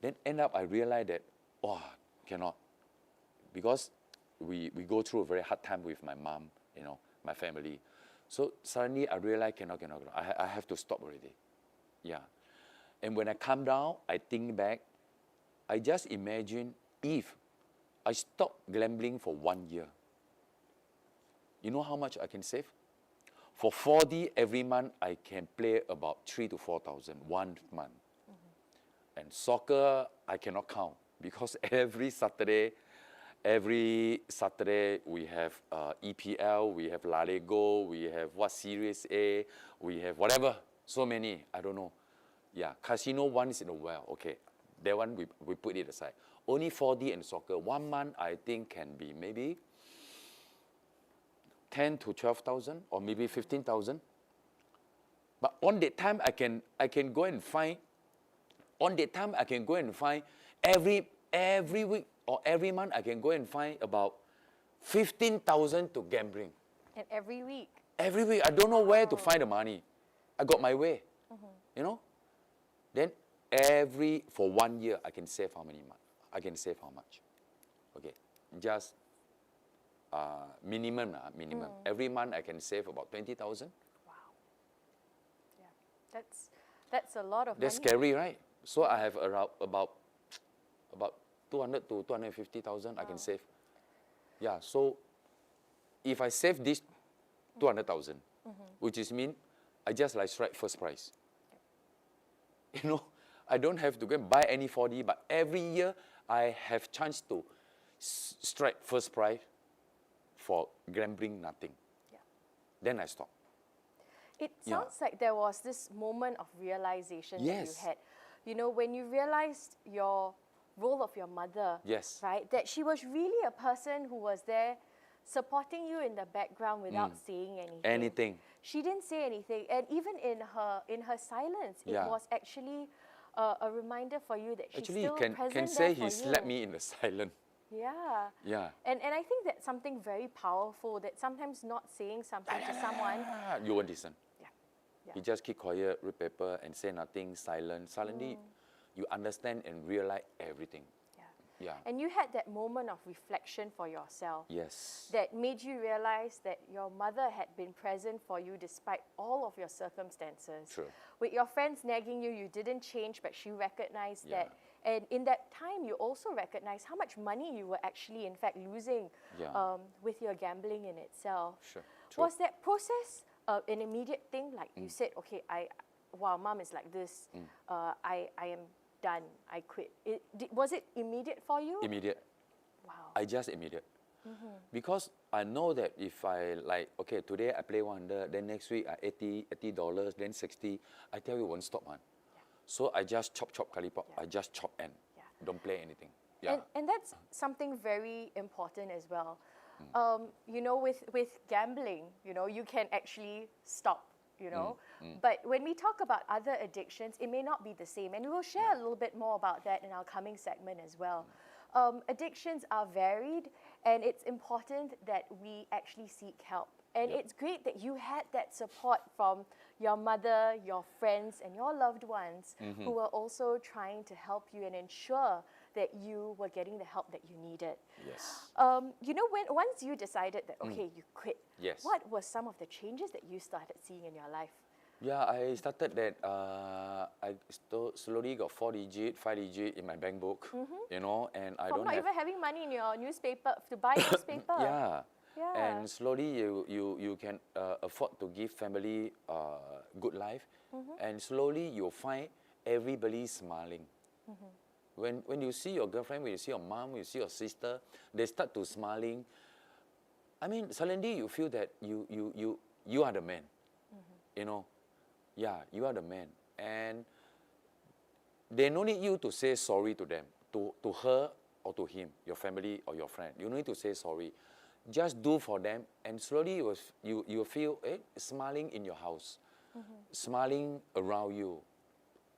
Then end up, I realized that, cannot. Because we go through a very hard time with my mom, my family. So suddenly I realized, cannot. I have to stop already. Yeah. And when I calm down, I think back, I just imagine if I stop gambling for 1 year, you know how much I can save? For 4D every month, I can play about 3 to 4,000 1 month. And soccer, I cannot count because every Saturday we have EPL, we have La Liga, we have what Series A, we have whatever, so many, I don't know. Yeah, casino once in a while, okay, that one we put it aside. Only 4D and soccer, 1 month I think can be maybe 10 to 12,000 or maybe 15,000. But on that time I can go and find. On that time I can go and find every week or every month I can go and find about 15,000 to gambling. And every week? Every week. I don't know where to find the money. I got my way. You know? Then for 1 year I can save how many months? I can save how much? Okay. Just minimum. Every month I can save about 20,000. Wow. Yeah. That's a lot of That's money. scary, right? So I have around about 200 to 250,000 I can save. Yeah, so if I save this 200,000, which is mean I just like strike first prize. You know, I don't have to go and buy any 4D, but every year I have chance to strike first prize for gambling nothing. Yeah. Then I stop. It sounds like there was this moment of realization that you Yes. had. You know, when you realized your role of your mother, Yes. right? That she was really a person who was there supporting you in the background without saying anything. Anything. She didn't say anything, and even in her silence, it Yeah. was actually a reminder for you that she's Actually, still you present can say there for he slapped you. me in the silence. Yeah. Yeah. And I think that's something very powerful, that sometimes not saying something to someone. You won't listen. Yeah. Yeah. You just keep quiet, read paper, and say nothing, silent. Suddenly, you understand and realize everything. Yeah. Yeah. And you had that moment of reflection for yourself Yes. that made you realize that your mother had been present for you despite all of your circumstances. True. With your friends nagging you, you didn't change, but she recognized Yeah. that. And in that time, you also recognized how much money you were actually, in fact, losing Yeah. with your gambling in itself. Sure. True. Was that process an immediate thing? Like you said, okay, wow, mom is like this. I am done. I quit. Was it immediate for you? Immediate. Wow. I just immediate. Because I know that if I like, okay, today I play 100, then next week I $80, then 60, I tell you won't stop, man. So I just chop kalipop. I just chop and don't play anything. Yeah. And that's something very important as well. You know, with gambling, you know, you can actually stop, you know. But when we talk about other addictions, it may not be the same. And we will share a little bit more about that in our coming segment as well. Addictions are varied, and it's important that we actually seek help. And it's great that you had that support from your mother, your friends, and your loved ones who were also trying to help you and ensure that you were getting the help that you needed. Yes. You know, once you decided that, okay, you quit, Yes. what were some of the changes that you started seeing in your life? Yeah, I started that, I slowly got 4 digit, 5 digit in my bank book, you know, and I From don't not have... even having money in your newspaper, to buy newspaper. Yeah. Yeah. And slowly you can afford to give family good life. And slowly you'll find everybody smiling. When you see your girlfriend, when you see your mom, when you see your sister, they start to smiling. I mean, suddenly you feel that you are the man. You know, yeah, you are the man. And they no need you to say sorry to them, to her or to him, your family or your friend. You don't need to say sorry. Just do for them, and slowly you feel smiling in your house, smiling around you,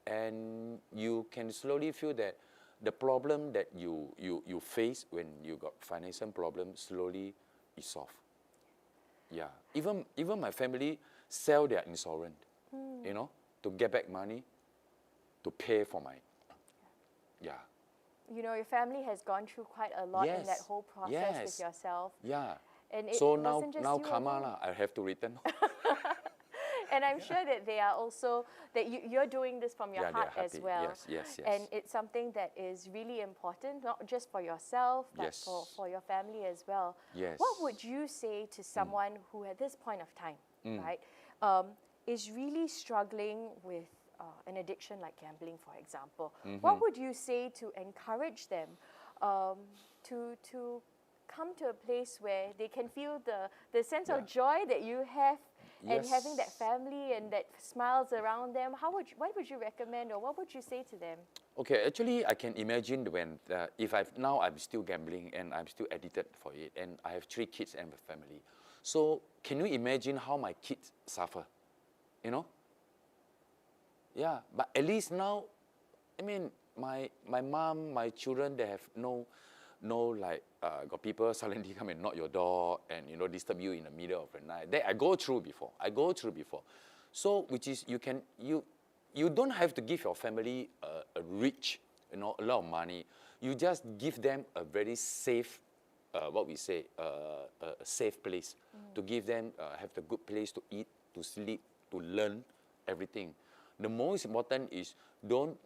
and you can slowly feel that the problem that you face when you got financial problem slowly is solved. Yeah, even my family sell their insurance, you know, to get back money, to pay for my, You know, your family has gone through quite a lot in that Yes. whole process Yes. with yourself. yeah. And it So now wasn't just now you karma alone. lah, I have to return. And I'm sure that they are also, that you're doing this from your Yeah, they heart are as happy. well. Yes, yes, yes. And it's something that is really important, not just for yourself, but Yes. for your family as well. Yes. What would you say to someone who at this point of time, right, is really struggling with an addiction like gambling, for example? What would you say to encourage them to come to a place where they can feel the sense of joy that you have and having that Yes. family and that smiles around them? What would you recommend, or what would you say to them? Okay, actually, I can imagine when if I'm still gambling and I'm still addicted for it, and I have 3 kids and a family. So can you imagine how my kids suffer? You know? Yeah, but at least now, I mean, my mom, my children, they have no like got people suddenly come and knock your door and disturb you in the middle of the night. That I go through before. So which is you don't have to give your family a rich, a lot of money. You just give them a very safe, what we say, a safe place to give them have the good place to eat, to sleep, to learn everything. The most important is don't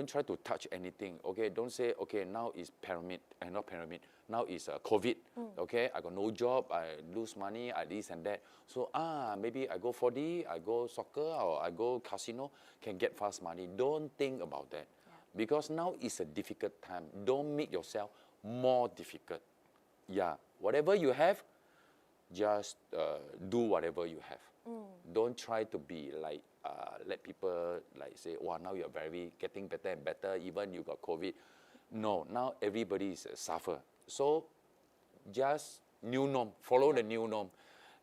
try to touch anything. Okay, don't say okay now is pyramid and not pyramid. Now is COVID. Okay, I got no job. I lose money. I this and that. So maybe I go 4D, I go soccer, or I go casino, can get fast money. Don't think about that, because now is a difficult time. Don't make yourself more difficult. Yeah, whatever you have, just do whatever you have. Don't try to be like let people like say, wow, now you're getting better and better, even you got COVID. No, now everybody is suffer. So just new norm, follow the new norm,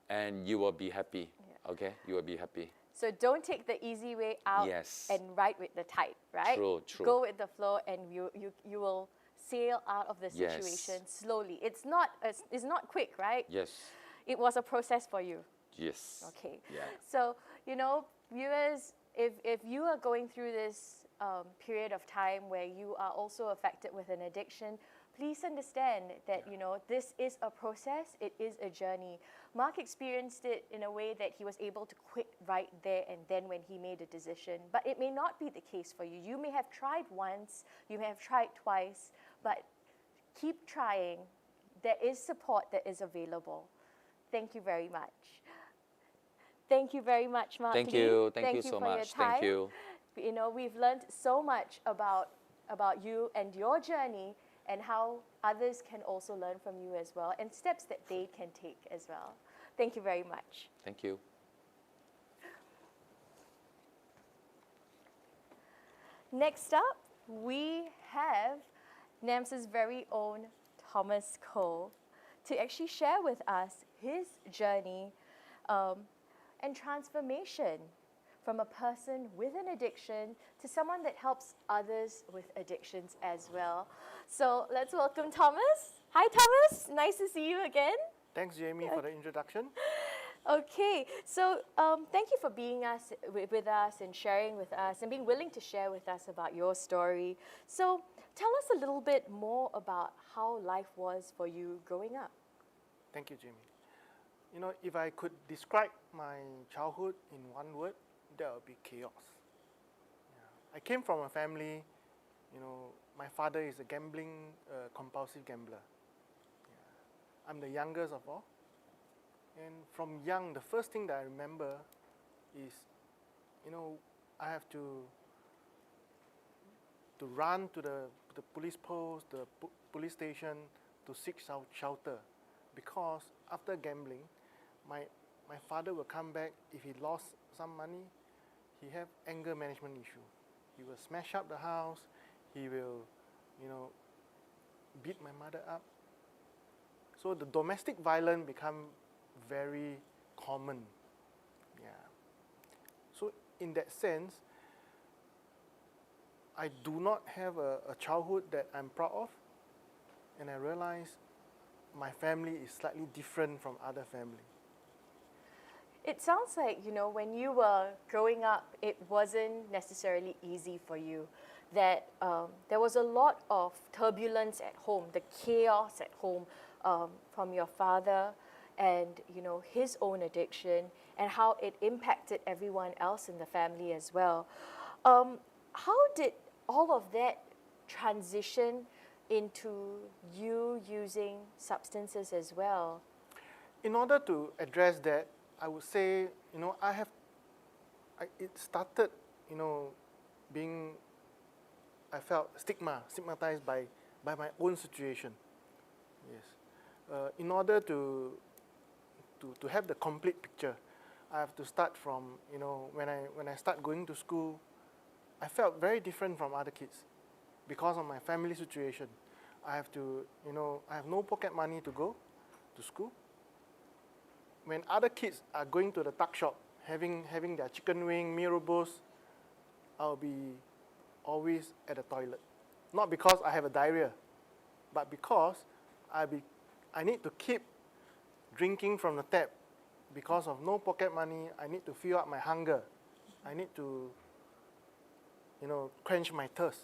and you will be happy. Okay, you will be happy. So don't take the easy way out Yes. and ride with the tide, right? True, true. Go with the flow, and you will sail out of the Yes. situation slowly. It's not quick, right? Yes, It was a process for you. yes. Okay. Yeah. So, viewers, if you are going through this period of time where you are also affected with an addiction, please understand that, this is a process, it is a journey. Mark experienced it in a way that he was able to quit right there and then when he made a decision. But it may not be the case for you. You may have tried once, you may have tried twice, but keep trying. There is support that is available. Thank you very much. Thank you very much, Mark Thank Lee. you. Thank you for so your much. time. Thank you. We've learned so much about you and your journey, and how others can also learn from you as well, and steps that they can take as well. Thank you very much. Thank you. Next up, we have NAMS's very own Thomas Cole to actually share with us his journey and transformation from a person with an addiction to someone that helps others with addictions as well. So let's welcome Thomas. Hi, Thomas. Nice to see you again. Thanks, Jamie, for the introduction. Okay, so thank you for being with us and sharing with us and being willing to share with us about your story. So tell us a little bit more about how life was for you growing up. Thank you, Jamie. If I could describe my childhood in one word, that would be chaos. I came from a family, my father is a compulsive gambler. I'm the youngest of all. And from young, the first thing that I remember is, I have to run to the police post, the police station to seek shelter, because after gambling, my father will come back. If he lost some money, he have anger management issue. He will smash up the house. He will, beat my mother up. So the domestic violence become very common. Yeah. So in that sense, I do not have a childhood that I'm proud of, and I realize my family is slightly different from other families. It sounds like, when you were growing up, it wasn't necessarily easy for you, that there was a lot of turbulence at home, the chaos at home from your father and, his own addiction, and how it impacted everyone else in the family as well. How did all of that transition into you using substances as well? In order to address that, I would say, it started, I felt stigmatized by my own situation. Yes. In order to have the complete picture, I have to start from, when I start going to school, I felt very different from other kids because of my family situation. I have to, I have no pocket money to go to school. When other kids are going to the tuck shop, having their chicken wing, mee rebus, I'll be always at the toilet. Not because I have a diarrhea, but because I need to keep drinking from the tap. Because of no pocket money, I need to fill up my hunger. I need to, quench my thirst.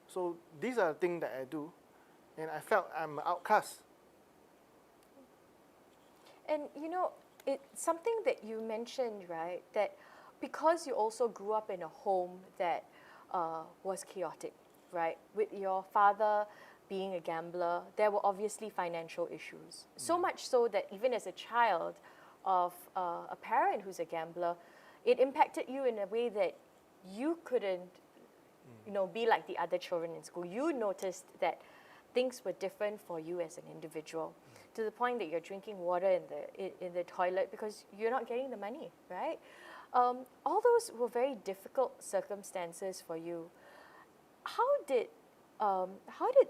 So these are the things that I do, and I felt I'm an outcast. And it's something that you mentioned, right? That because you also grew up in a home that was chaotic, right? With your father being a gambler, there were obviously financial issues. So much so that even as a child of a parent who's a gambler, it impacted you in a way that you couldn't, be like the other children in school. You noticed that things were different for you as an individual, to the point that you're drinking water in the toilet because you're not getting the money, right? All those were very difficult circumstances for you. How did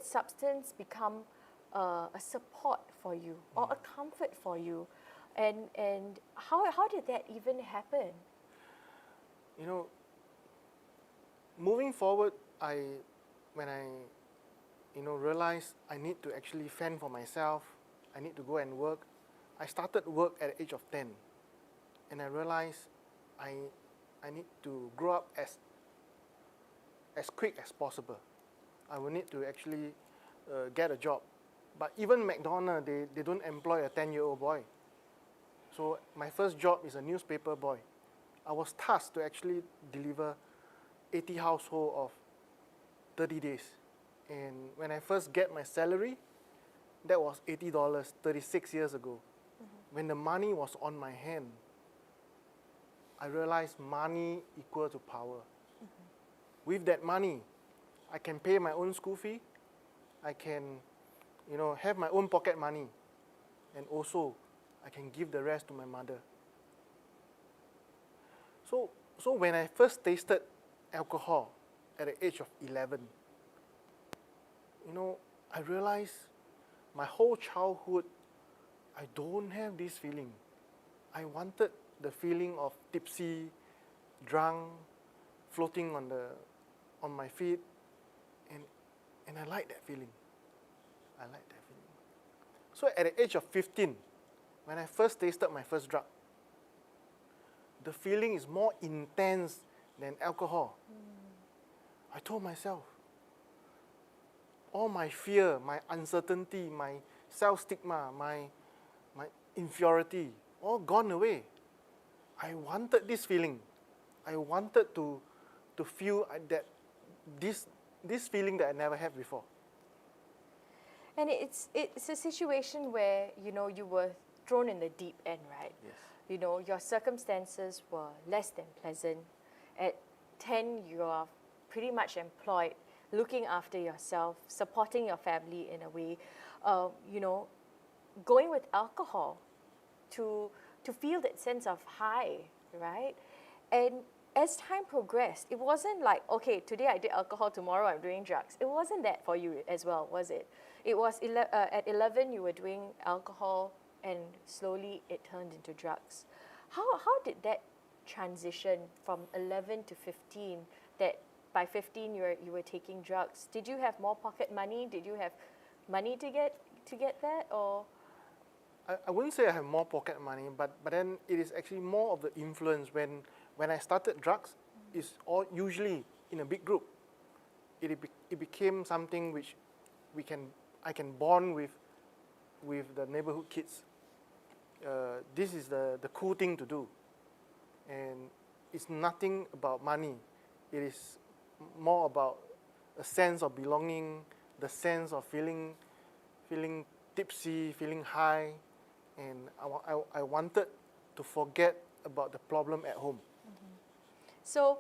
substance become a support for you or a comfort for you, and how did that even happen? Moving forward, when I realized I need to actually fend for myself, I need to go and work. I started work at the age of 10, and I realized I need to grow up as quick as possible. I will need to actually get a job. But even McDonald's, they don't employ a 10-year-old boy. So my first job is a newspaper boy. I was tasked to actually deliver 80 households of 30 days. And when I first get my salary, that was $80 36 years ago. When the money was on my hand, I realized money equal to power. With that money, I can pay my own school fee. I can, have my own pocket money. And also, I can give the rest to my mother. So when I first tasted alcohol at the age of 11, I realized my whole childhood, I don't have this feeling. I wanted the feeling of tipsy, drunk, floating on my feet, and I like that feeling. So at the age of 15, when I first tasted my first drug, the feeling is more intense than alcohol. I told myself, all my fear, my uncertainty, my self-stigma, my inferiority, all gone away. I wanted this feeling. I wanted to feel that this feeling that I never had before. And it's a situation where you were thrown in the deep end, right? Yes. Your circumstances were less than pleasant. At 10, you are pretty much employed, looking after yourself, supporting your family in a way. Going with alcohol to feel that sense of high, right? And as time progressed, it wasn't like, okay, today I did alcohol, tomorrow I'm doing drugs. It wasn't that for you as well, was it? It was at 11 you were doing alcohol, and slowly it turned into drugs. How did that transition from 11 to 15, that by 15 you were taking drugs? Did you have more pocket money? Did you have money to get that, or? I wouldn't say I have more pocket money, but then it is actually more of the influence. When I started drugs, it's all usually in a big group. It became something which I can bond with the neighborhood kids. This is the cool thing to do. and it's nothing about money. It is more about a sense of belonging, the sense of feeling tipsy, feeling high, and I wanted to forget about the problem at home. So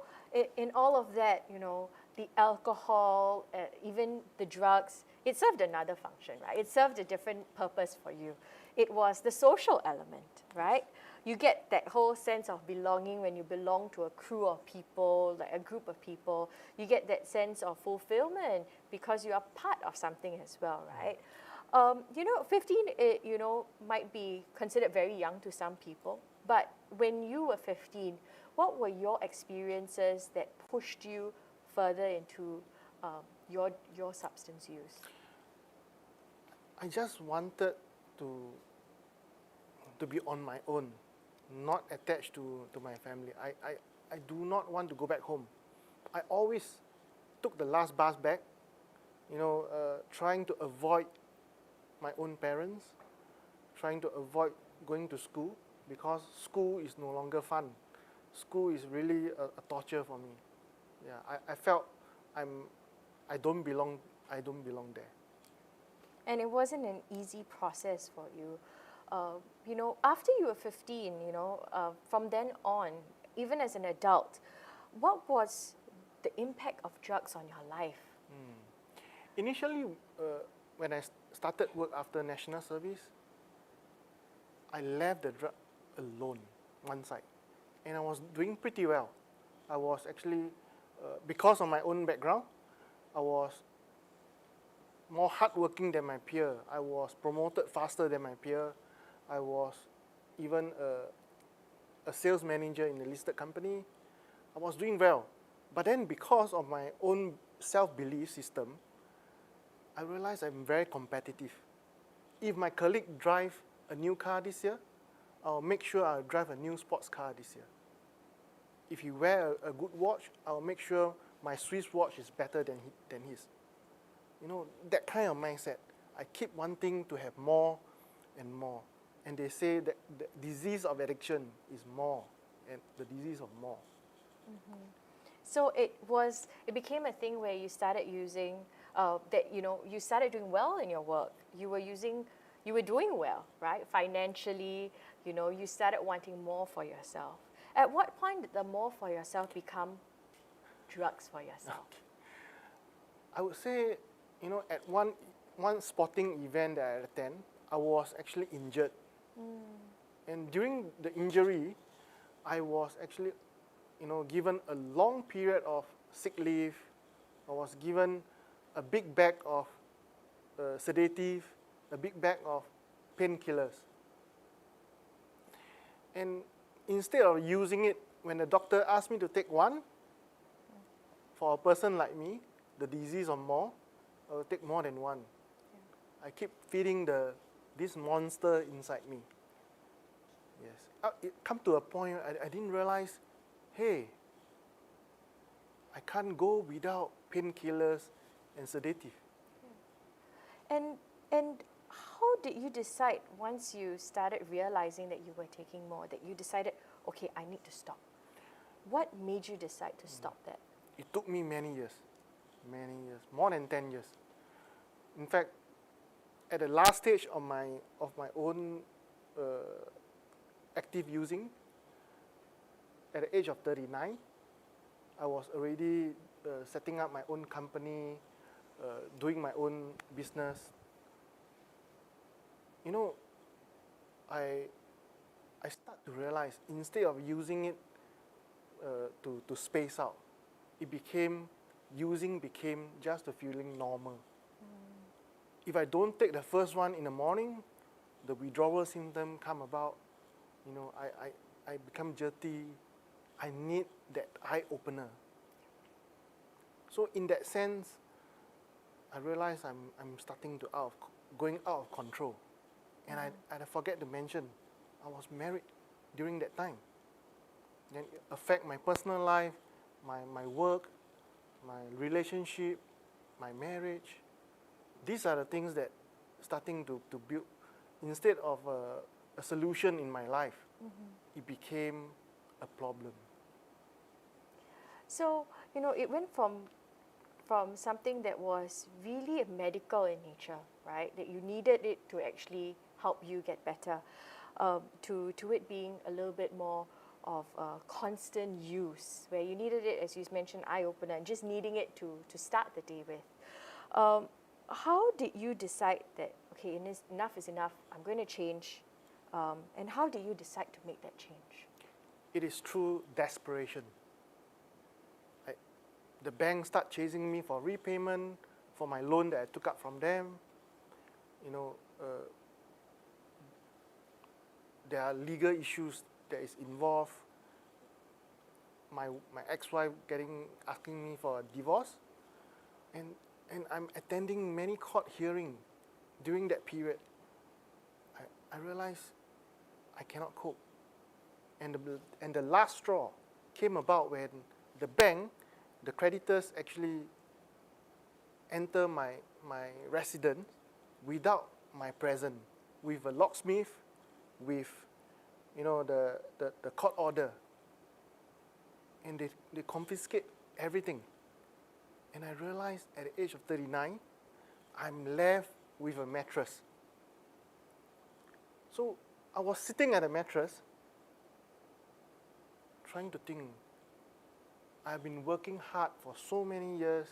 in all of that, you know, the alcohol, even the drugs, it served another function, right? It served a different purpose for you. It was the social element, right? You get that whole sense of belonging when you belong to a crew of people, like a group of people. You get that sense of fulfillment because you are part of something as well, right? You know, 15, you know, might be considered very young to some people, but when you were 15, what were your experiences that pushed you further into your substance use? I just wanted to be on my own, not attached to my family. I do not want to go back home. I always took the last bus back, you know, trying to avoid my own parents, trying to avoid going to school, because school is no longer fun. School is really a torture for me. Yeah, I felt I don't belong there. And it wasn't an easy process for you. You know, after you were 15, you know, from then on, even as an adult, what was the impact of drugs on your life? Initially, when I started work after national service, I left the drug alone, one side, and I was doing pretty well. I was actually, because of my own background, I was more hardworking than my peer. I was promoted faster than my peer. I was even a sales manager in a listed company. I was doing well. But then because of my own self-belief system, I realized I'm very competitive. If my colleague drive a new car this year, I'll make sure I'll drive a new sports car this year. If he wear a good watch, I'll make sure my Swiss watch is better than his. You know, that kind of mindset. I keep wanting to have more and more. And they say that the disease of addiction is more, and the disease of more. So it became a thing where you started using, that, you know, you started doing well in your work. You were doing well, right? Financially, you know, you started wanting more for yourself. At what point did the more for yourself become drugs for yourself? Okay. I would say, you know, at one sporting event that I attend, I was actually injured. And during the injury, I was actually, you know, given a long period of sick leave. I was given a big bag of sedative, a big bag of painkillers. And instead of using it, when the doctor asked me to take one, for a person like me, the disease of more, I will take more than one. I keep feeding this monster inside me. Yes. It come to a point I didn't realize, hey, I can't go without painkillers and sedative. And how did you decide, once you started realizing that you were taking more, that you decided, okay, I need to stop? What made you decide to stop that? It took me many years, more than 10 years. In fact, at the last stage of my own active using, at the age of 39, I was already setting up my own company, doing my own business. You know, I start to realize, instead of using it to space out, using became just a feeling normal. If I don't take the first one in the morning, the withdrawal symptom come about. You know, I become jerky. I need that eye opener. So in that sense, I realize I'm starting to going out of control. And I forget to mention, I was married during that time. Then it affect my personal life, my work, my relationship, my marriage. These are the things that starting to build. Instead of a solution in my life, it became a problem. So, you know, it went from something that was really medical in nature, right? That you needed it to actually help you get better, to it being a little bit more of constant use, where you needed it, as you mentioned, eye-opener, and just needing it to start the day with. How did you decide that, okay, enough is enough, I'm going to change, and how did you decide to make that change? It is through desperation. The bank start chasing me for repayment, for my loan that I took up from them. You know, there are legal issues that is involved. My ex-wife asking me for a divorce, and I'm attending many court hearings during that period. I realized I cannot cope, and the last straw came about when the bank, the creditors actually enter my residence without my presence, with a locksmith, with, you know, the court order, and they confiscate everything. And I realized at the age of 39, I'm left with a mattress. So I was sitting at a mattress, trying to think, I've been working hard for so many years,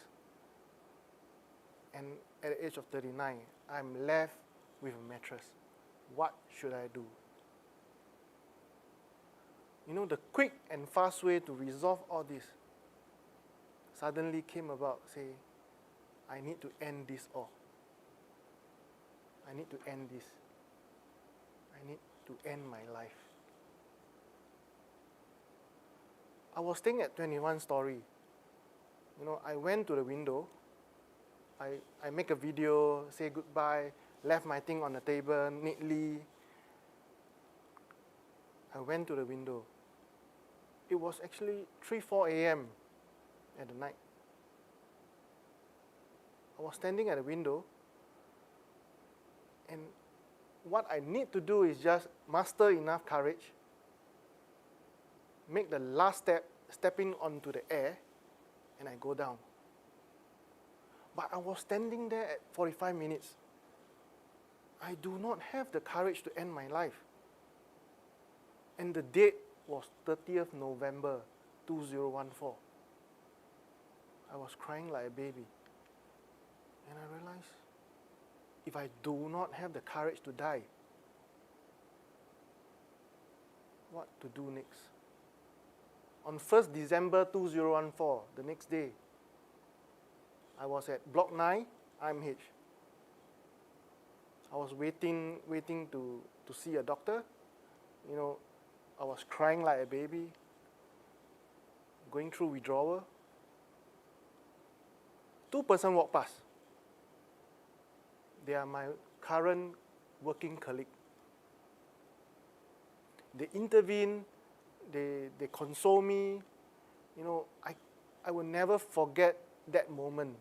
and at the age of 39, I'm left with a mattress. What should I do? You know, the quick and fast way to resolve all this suddenly came about, say, I need to end this all. I need to end this. I need to end my life. I was staying at 21 Story. You know, I went to the window. I make a video, say goodbye, left my thing on the table neatly. I went to the window. It was actually 3-4 a.m. at the night. I was standing at the window, and what I need to do is just muster enough courage, make the last step, stepping onto the air, and I go down. But I was standing there at 45 minutes. I do not have the courage to end my life. And the date was 30th November 2014. I was crying like a baby. And I realized, if I do not have the courage to die, what to do next? On 1st December 2014, the next day, I was at Block 9, IMH. I was waiting to see a doctor. You know, I was crying like a baby, going through withdrawal. 2 persons walked past. They are my current working colleague. They intervene, they console me. You know, I will never forget that moment.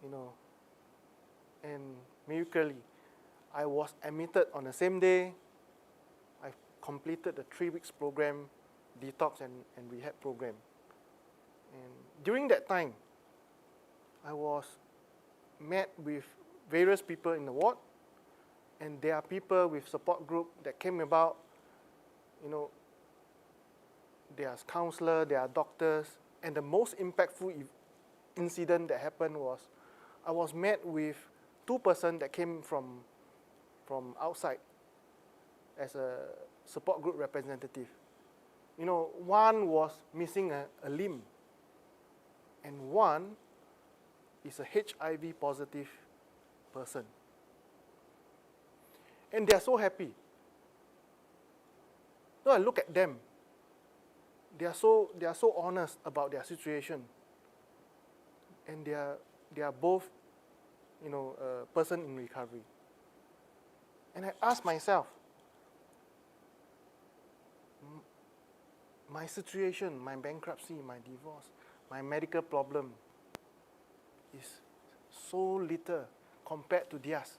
You know, and miraculously, I was admitted on the same day. I completed the 3 weeks program, detox and rehab program. And during that time, I was met with various people in the ward, and there are people with support group that came about. You know, there are counsellors, there are doctors, and the most impactful incident that happened was I was met with 2 persons that came from outside as a support group representative. You know, one was missing a limb, and one is a HIV positive person. And they are so happy. So I look at them. They are so honest about their situation, and they are both, you know, a person in recovery. And I asked myself, my situation, my bankruptcy, my divorce, my medical problem is so little compared to theirs,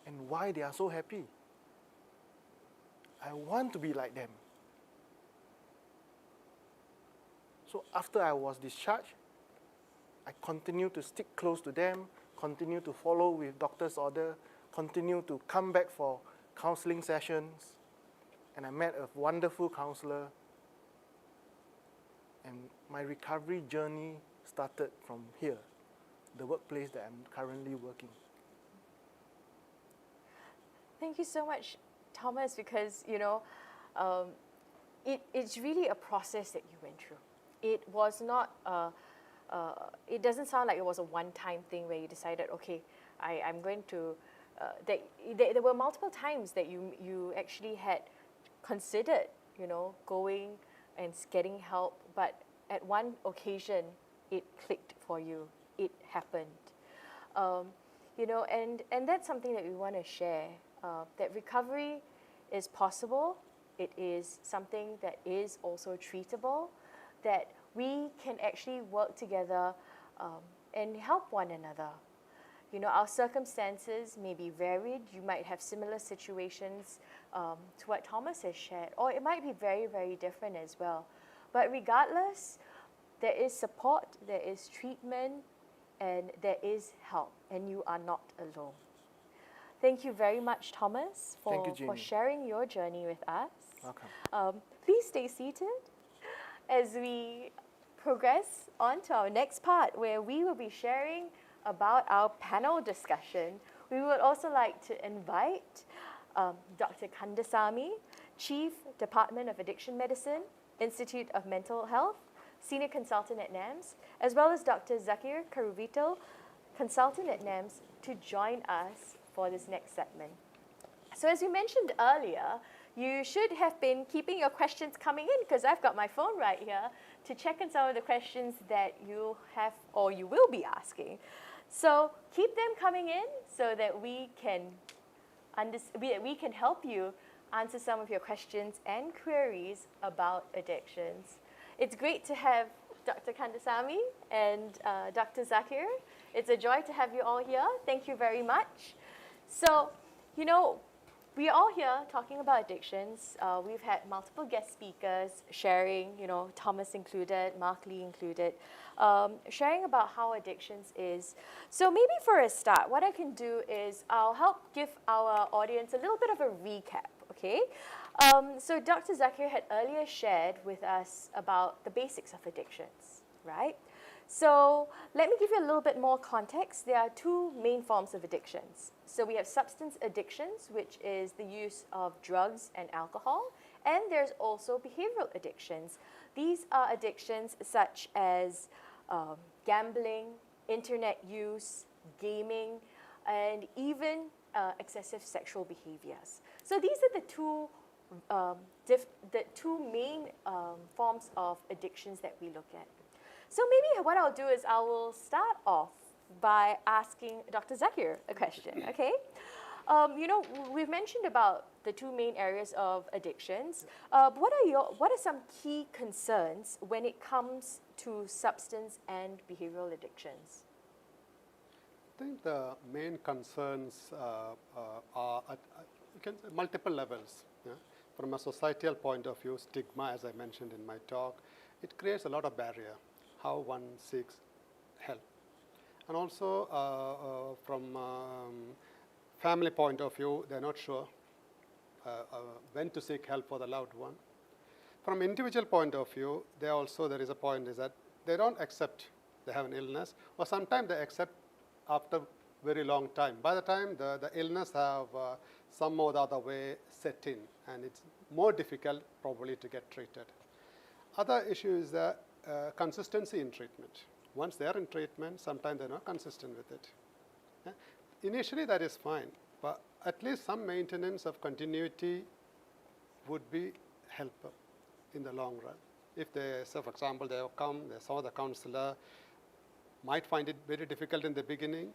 and why they are so happy. I want to be like them. So after I was discharged, I continued to stick close to them, continue to follow with doctor's order, continue to come back for counseling sessions, and I met a wonderful counselor, and my recovery journey started from here, the workplace that I'm currently working. Thank you so much, Thomas, because, it's really a process that you went through. It was not, it doesn't sound like it was a one-time thing where you decided, okay, I'm going to, there were multiple times that you actually had considered, going and getting help, but at one occasion, it clicked for you. It happened. And that's something that we want to share, that recovery is possible. It is something that is also treatable, that we can actually work together and help one another. Our circumstances may be varied. You might have similar situations to what Thomas has shared, or it might be very, very different as well. But regardless, there is support, there is treatment, and there is help, and you are not alone. Thank you very much, Thomas, Thank you, for Jamie. sharing your journey with us. Welcome. Please stay seated as we progress on to our next part, where we will be sharing about our panel discussion. We would also like to invite Dr. Kandasamy, Chief, Department of Addiction Medicine, Institute of Mental Health, Senior Consultant at NAMS, as well as Dr. Zakir Karuvito, Consultant at NAMS, to join us for this next segment. So as we mentioned earlier, you should have been keeping your questions coming in, because I've got my phone right here to check on some of the questions that you have or you will be asking. So keep them coming in so that we can help you answer some of your questions and queries about addictions. It's great to have Dr. Kandasamy and Dr. Zakir. It's a joy to have you all here. Thank you very much. So, we are all here talking about addictions. We've had multiple guest speakers sharing, Thomas included, Mark Lee included, sharing about how addictions is. So maybe for a start, what I can do is I'll help give our audience a little bit of a recap, okay? So Dr. Zakir had earlier shared with us about the basics of addictions, right? So let me give you a little bit more context. There are two main forms of addictions. So we have substance addictions, which is the use of drugs and alcohol, and there's also behavioral addictions. These are addictions such as gambling, internet use, gaming, and even excessive sexual behaviors. So these are the two main forms of addictions that we look at. So maybe what I'll do is I will start off by asking Dr. Zakir a question, okay? We've mentioned about the two main areas of addictions. What are some key concerns when it comes to substance and behavioral addictions? I think the main concerns are at multiple levels. Yeah? From a societal point of view, stigma, as I mentioned in my talk, it creates a lot of barrier, how one seeks help. And also from family point of view, they're not sure when to seek help for the loved one. From individual point of view, there is a point is that they don't accept they have an illness, or sometimes they accept after very long time. By the time the illness have some or the other way set in, and it's more difficult probably to get treated. Other issue is the consistency in treatment. Once they are in treatment, sometimes they're not consistent with it. Initially that is fine, but at least some maintenance of continuity would be helpful in the long run. If they, so for example, they have come, they saw the counselor, might find it very difficult in the beginning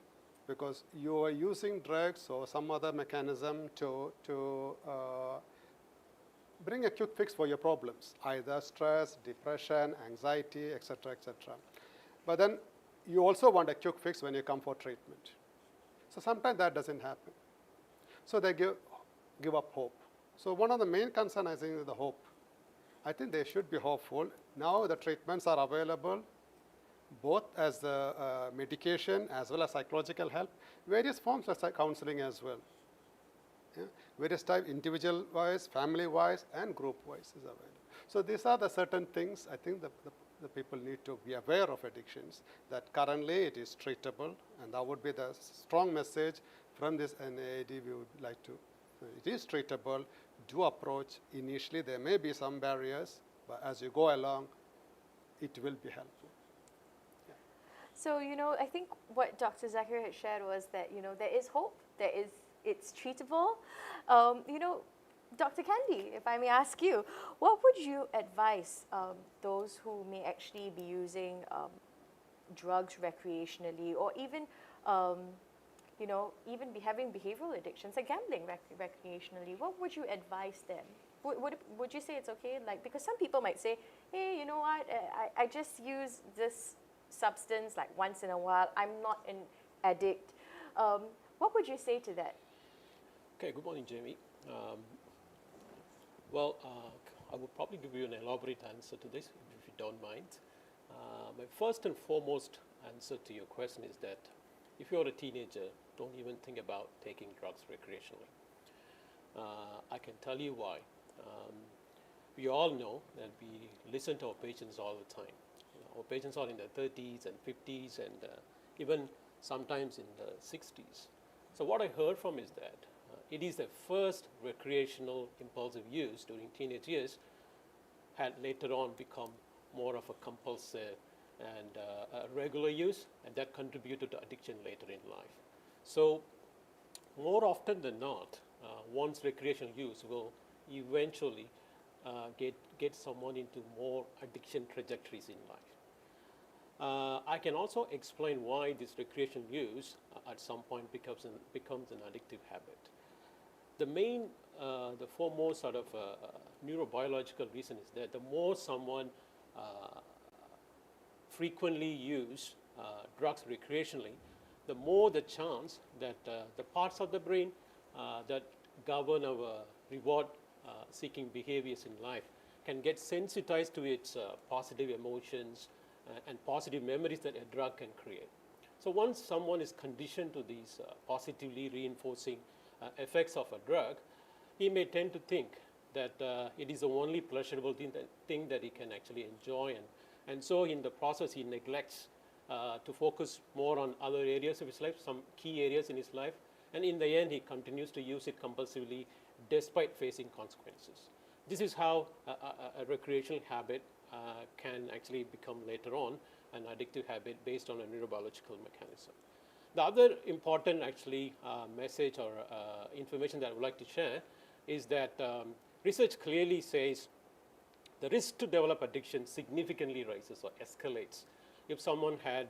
because you are using drugs or some other mechanism to bring a quick fix for your problems, either stress, depression, anxiety, etc., etc. But then you also want a quick fix when you come for treatment. So sometimes that doesn't happen. So they give up hope. So one of the main concerns, I think, is the hope. I think they should be hopeful. Now the treatments are available both as the medication as well as psychological help, various forms of counseling as well. Yeah? Various type, individual-wise, family-wise, and group-wise is available. So these are the certain things I think the people need to be aware of addictions, that currently it is treatable, and that would be the strong message from this NAAD we would like to. It is treatable, do approach. Initially there may be some barriers, but as you go along, it will be helpful. So, I think what Dr. Zakir had shared was that, there is hope, it's treatable. Dr. Candy, if I may ask you, what would you advise those who may actually be using drugs recreationally, or even, even be having behavioral addictions like gambling recreationally? What would you advise them? Would you say it's okay? Like, because some people might say, hey, you know what, I just use this substance like once in a while, I'm not an addict. What would you say to that? Okay, good morning, Jamie. I would probably give you an elaborate answer to this, if you don't mind. My first and foremost answer to your question is that if you're a teenager, don't even think about taking drugs recreationally. I can tell you why. We all know that we listen to our patients all the time. Our patients are in their 30s and 50s and even sometimes in the 60s. So what I heard from is that it is the first recreational impulsive use during teenage years had later on become more of a compulsive and a regular use, and that contributed to addiction later in life. So more often than not, one's recreational use will eventually get someone into more addiction trajectories in life. I can also explain why this recreational use at some point becomes an addictive habit. The foremost sort of neurobiological reason is that the more someone frequently use drugs recreationally, the more the chance that the parts of the brain that govern our reward seeking behaviors in life can get sensitized to its positive emotions and positive memories that a drug can create. So once someone is conditioned to these positively reinforcing effects of a drug, he may tend to think that it is the only pleasurable thing that he can actually enjoy, and so in the process he neglects to focus more on other areas of his life, some key areas in his life, and in the end he continues to use it compulsively despite facing consequences. This is how a recreational habit can actually become later on an addictive habit based on a neurobiological mechanism. The other important actually message or information that I would like to share is that research clearly says the risk to develop addiction significantly rises or escalates if someone had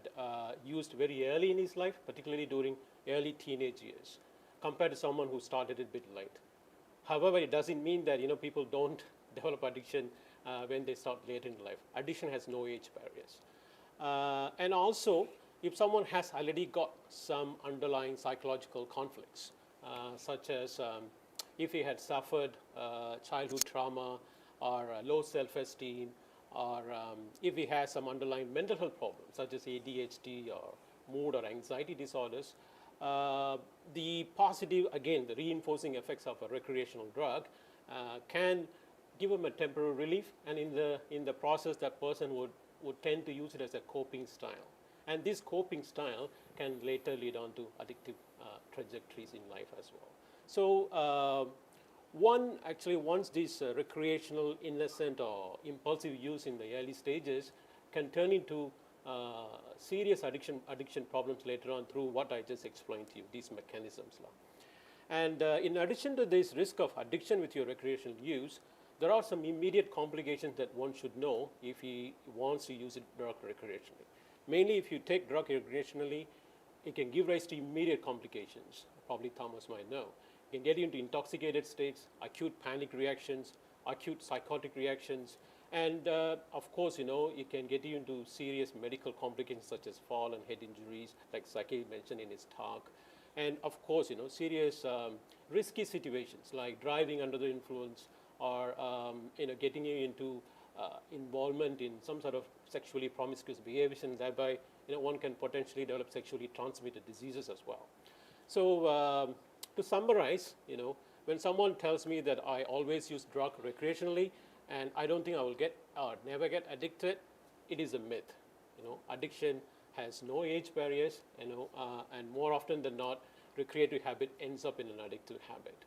used very early in his life, particularly during early teenage years, compared to someone who started a bit late. However, it doesn't mean that people don't develop addiction when they start late in life. Addiction has no age barriers. And also, if someone has already got some underlying psychological conflicts, such as if he had suffered childhood trauma or low self-esteem, or if he has some underlying mental health problems, such as ADHD or mood or anxiety disorders, the positive, again, the reinforcing effects of a recreational drug can give him a temporary relief, and in the process, that person would tend to use it as a coping style. And this coping style can later lead on to addictive trajectories in life as well. So once this recreational, innocent, or impulsive use in the early stages can turn into serious addiction problems later on through what I just explained to you, these mechanisms. And in addition to this risk of addiction with your recreational use, there are some immediate complications that one should know if he wants to use drug recreationally. Mainly, if you take drug recreationally, it can give rise to immediate complications. Probably Thomas might know. It can get you into intoxicated states, acute panic reactions, acute psychotic reactions, and of course, it can get you into serious medical complications such as fall and head injuries, like Saki mentioned in his talk. And of course, serious risky situations like driving under the influence, or getting you into involvement in some sort of sexually promiscuous behaviors, and thereby one can potentially develop sexually transmitted diseases as well. So to summarize, when someone tells me that I always use drug recreationally and I don't think I will get or never get addicted, it is a myth. Addiction has no age barriers, and more often than not, recreative habit ends up in an addictive habit.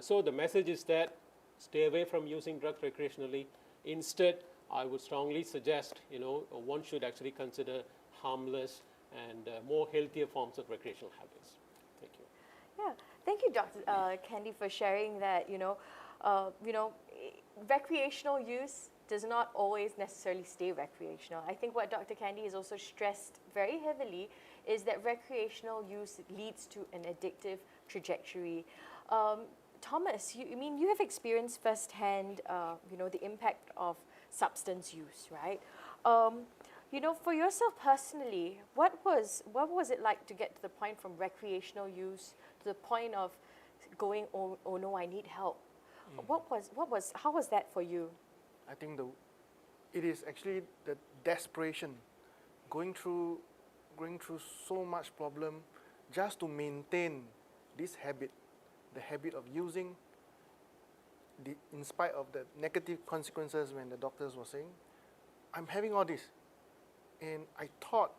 So the message is that stay away from using drugs recreationally. Instead, I would strongly suggest, one should actually consider harmless and more healthier forms of recreational habits. Thank you. Yeah, thank you, Dr. Candy, for sharing that. Recreational use does not always necessarily stay recreational. I think what Dr. Candy has also stressed very heavily is that recreational use leads to an addictive trajectory. Thomas, you have experienced firsthand, the impact of substance use, right? For yourself personally, what was it like to get to the point from recreational use to the point of going, oh no, I need help? How was that for you? I think it is actually the desperation, going through so much problem just to maintain this habit, the habit of using, in spite of the negative consequences when the doctors were saying, I'm having all this. And I thought,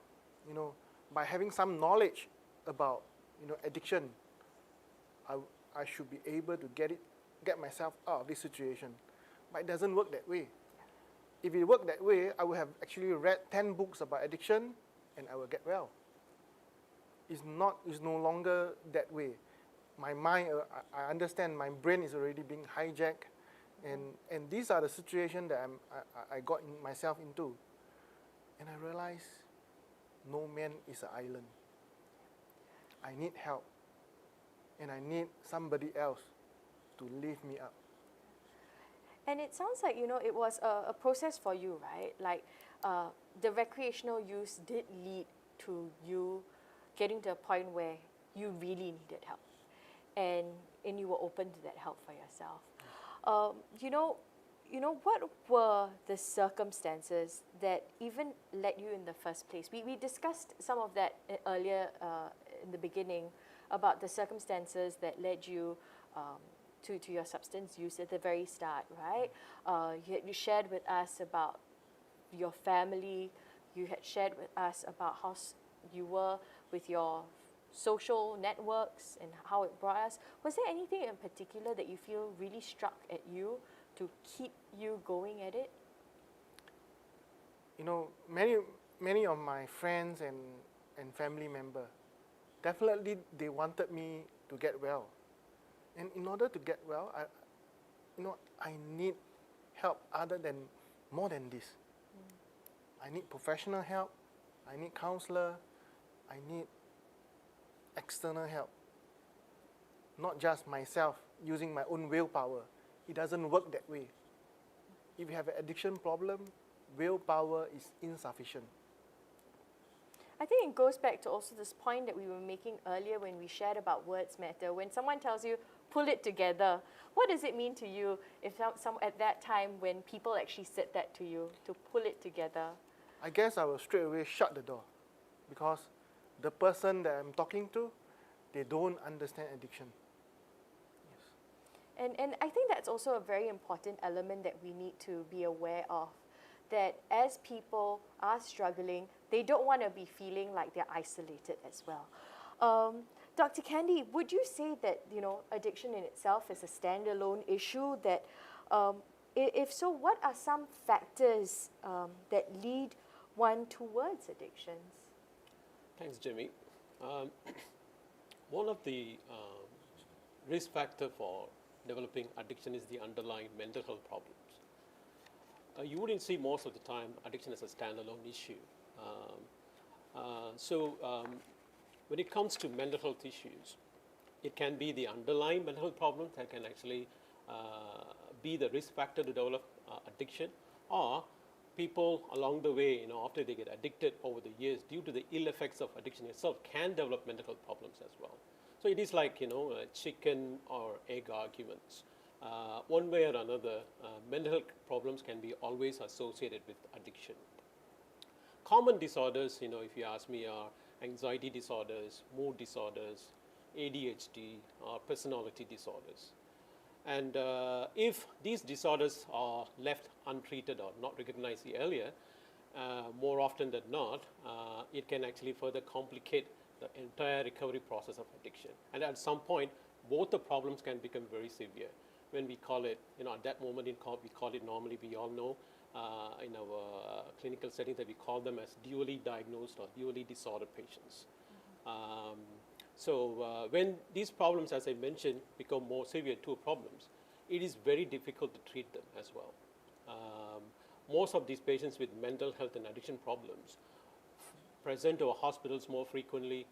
by having some knowledge about, addiction, I should be able to get myself out of this situation. But it doesn't work that way. If it worked that way, I would have actually read 10 books about addiction and I will get well. It's no longer that way. My mind, I understand my brain is already being hijacked, and these are the situations that I got myself into. And I realized no man is an island. I need help, and I need somebody else to lift me up. And it sounds like, it was a process for you, right? Like the recreational use did lead to you getting to a point where you really needed help. And you were open to that help for yourself. What were the circumstances that even led you in the first place? We discussed some of that earlier in the beginning about the circumstances that led you to your substance use at the very start, right? You shared with us about your family. You had shared with us about how you were with your social networks and how it brought us. Was there anything in particular that you feel really struck at you to keep you going at it? Many of my friends and family members, definitely they wanted me to get well. And in order to get well, I need help more than this. I need professional help. I need counselor. I need external help. Not just myself using my own willpower. It doesn't work that way. If you have an addiction problem, willpower is insufficient. I think it goes back to also this point that we were making earlier when we shared about words matter. When someone tells you, pull it together, what does it mean to you if at that time when people actually said that to you, to pull it together? I guess I will straight away shut the door, because the person that I'm talking to, they don't understand addiction. Yes. And I think that's also a very important element that we need to be aware of, that as people are struggling, they don't want to be feeling like they're isolated as well. Dr. Candy, would you say that addiction in itself is a standalone issue? That if so, what are some factors that lead one towards addictions? Thanks, Jimmy. One of the risk factor for developing addiction is the underlying mental health problems. You wouldn't see most of the time addiction as a standalone issue. When it comes to mental health issues, it can be the underlying mental health problems that can actually be the risk factor to develop addiction, or people along the way, after they get addicted over the years, due to the ill effects of addiction itself, can develop mental health problems as well. So it is like, chicken or egg arguments. one way or another, mental health problems can be always associated with addiction. Common disorders, if you ask me, are anxiety disorders, mood disorders, ADHD, or personality disorders. And if these disorders are left untreated or not recognized earlier, more often than not, it can actually further complicate the entire recovery process of addiction. And at some point, both the problems can become very severe. When we call it, at that moment we call it normally, we all know in our clinical setting that we call them as dually diagnosed or dually disordered patients. So when these problems, as I mentioned, become more severe, two problems, it is very difficult to treat them as well. Most of these patients with mental health and addiction problems present to our hospitals more frequently.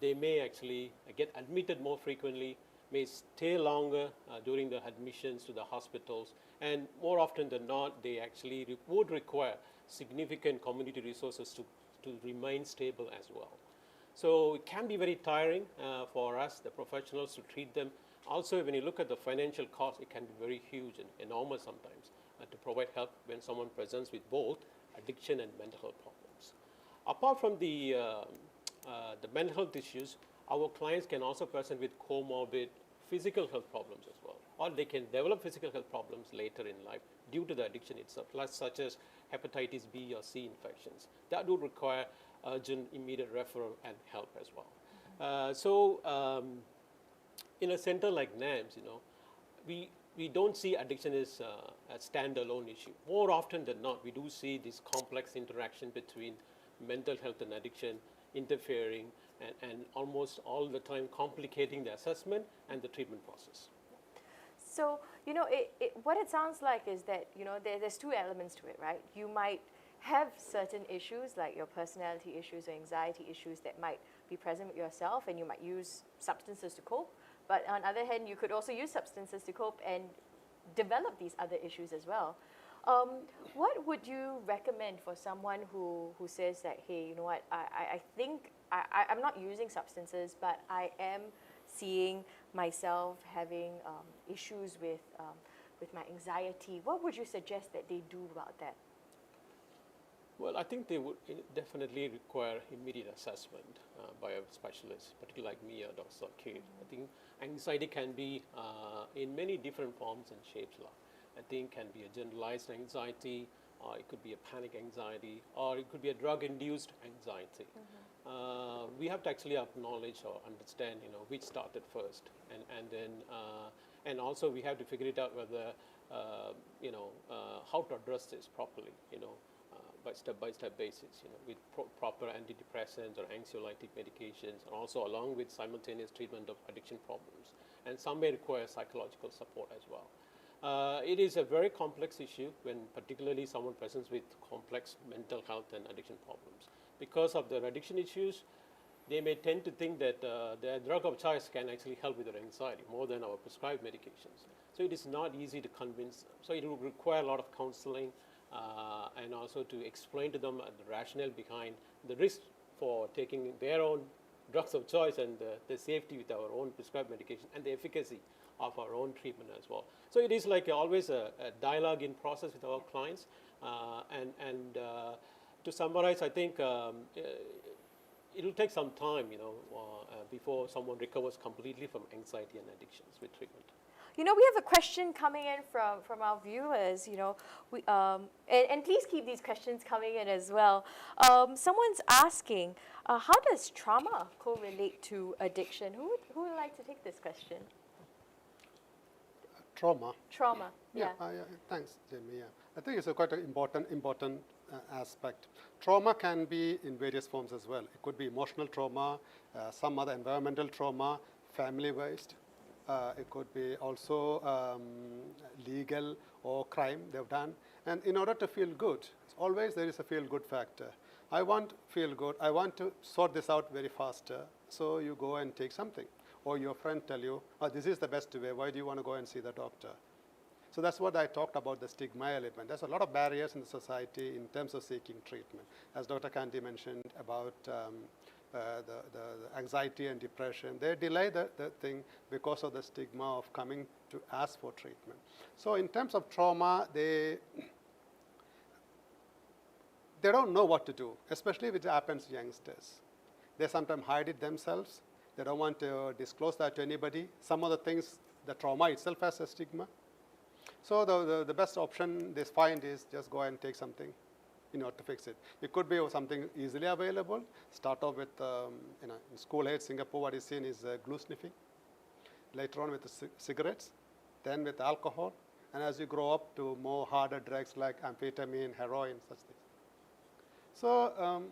They may actually get admitted more frequently, may stay longer during the admissions to the hospitals, and more often than not, they actually would require significant community resources to remain stable as well. So it can be very tiring for us, the professionals, to treat them. Also, when you look at the financial cost, it can be very huge and enormous sometimes to provide help when someone presents with both addiction and mental health problems. Apart from the mental health issues, our clients can also present with comorbid physical health problems as well, or they can develop physical health problems later in life due to the addiction itself, such as hepatitis B or C infections. That would require urgent, immediate referral and help as well. So in a center like NAMS, we don't see addiction as a standalone issue. More often than not, we do see this complex interaction between mental health and addiction interfering and almost all the time complicating the assessment and the treatment process. So, what it sounds like is that, there's two elements to it, right? You might have certain issues like your personality issues or anxiety issues that might be present with yourself, and you might use substances to cope. But on the other hand, you could also use substances to cope and develop these other issues as well. What would you recommend for someone who says that, hey, you know what, I think I'm not using substances, but I am seeing myself having issues with my anxiety? What would you suggest that they do about that? Well, I think they would definitely require immediate assessment by a specialist, particularly like me or Dr. Sakir. I think anxiety can be in many different forms and shapes. I think can be a generalized anxiety, or it could be a panic anxiety, or it could be a drug-induced anxiety. We have to actually acknowledge or understand, which started first, and then and also we have to figure it out whether how to address this properly, by step-by-step basis, with proper antidepressants or anxiolytic medications, and also along with simultaneous treatment of addiction problems. And some may require psychological support as well. It is a very complex issue when particularly someone presents with complex mental health and addiction problems. Because of their addiction issues, they may tend to think that their drug of choice can actually help with their anxiety more than our prescribed medications. So it is not easy to convince them. So it will require a lot of counseling and also to explain to them the rationale behind the risk for taking their own drugs of choice and the safety with our own prescribed medication and the efficacy of our own treatment as well. So it is like always a dialogue in process with our clients. And to summarize, I think it will take some time, before someone recovers completely from anxiety and addictions with treatment. We have a question coming in from our viewers, and please keep these questions coming in as well. Someone's asking, how does trauma correlate to addiction? Who would like to take this question? Trauma. Trauma, yeah. Thanks, Jamie. Yeah. I think it's a quite an important aspect. Trauma can be in various forms as well. It could be emotional trauma, some other environmental trauma, family-based. It could be also legal or crime they've done. And in order to feel good, always there is a feel-good factor. I want feel good. I want to sort this out very faster. So you go and take something. Or your friend tell you, oh, this is the best way. Why do you want to go and see the doctor? So that's what I talked about, the stigma element. There's a lot of barriers in the society in terms of seeking treatment. As Dr. Kanti mentioned about the anxiety and depression. They delay the thing because of the stigma of coming to ask for treatment. So in terms of trauma, they don't know what to do, especially if it happens to youngsters. They sometimes hide it themselves. They don't want to disclose that to anybody. Some of the things, the trauma itself has a stigma. So the best option they find is just go and take something in order to fix it. It could be something easily available. Start off with, in school age, Singapore, what is seen is glue sniffing. Later on with the cigarettes, then with alcohol, and as you grow up to more harder drugs like amphetamine, heroin, such things. So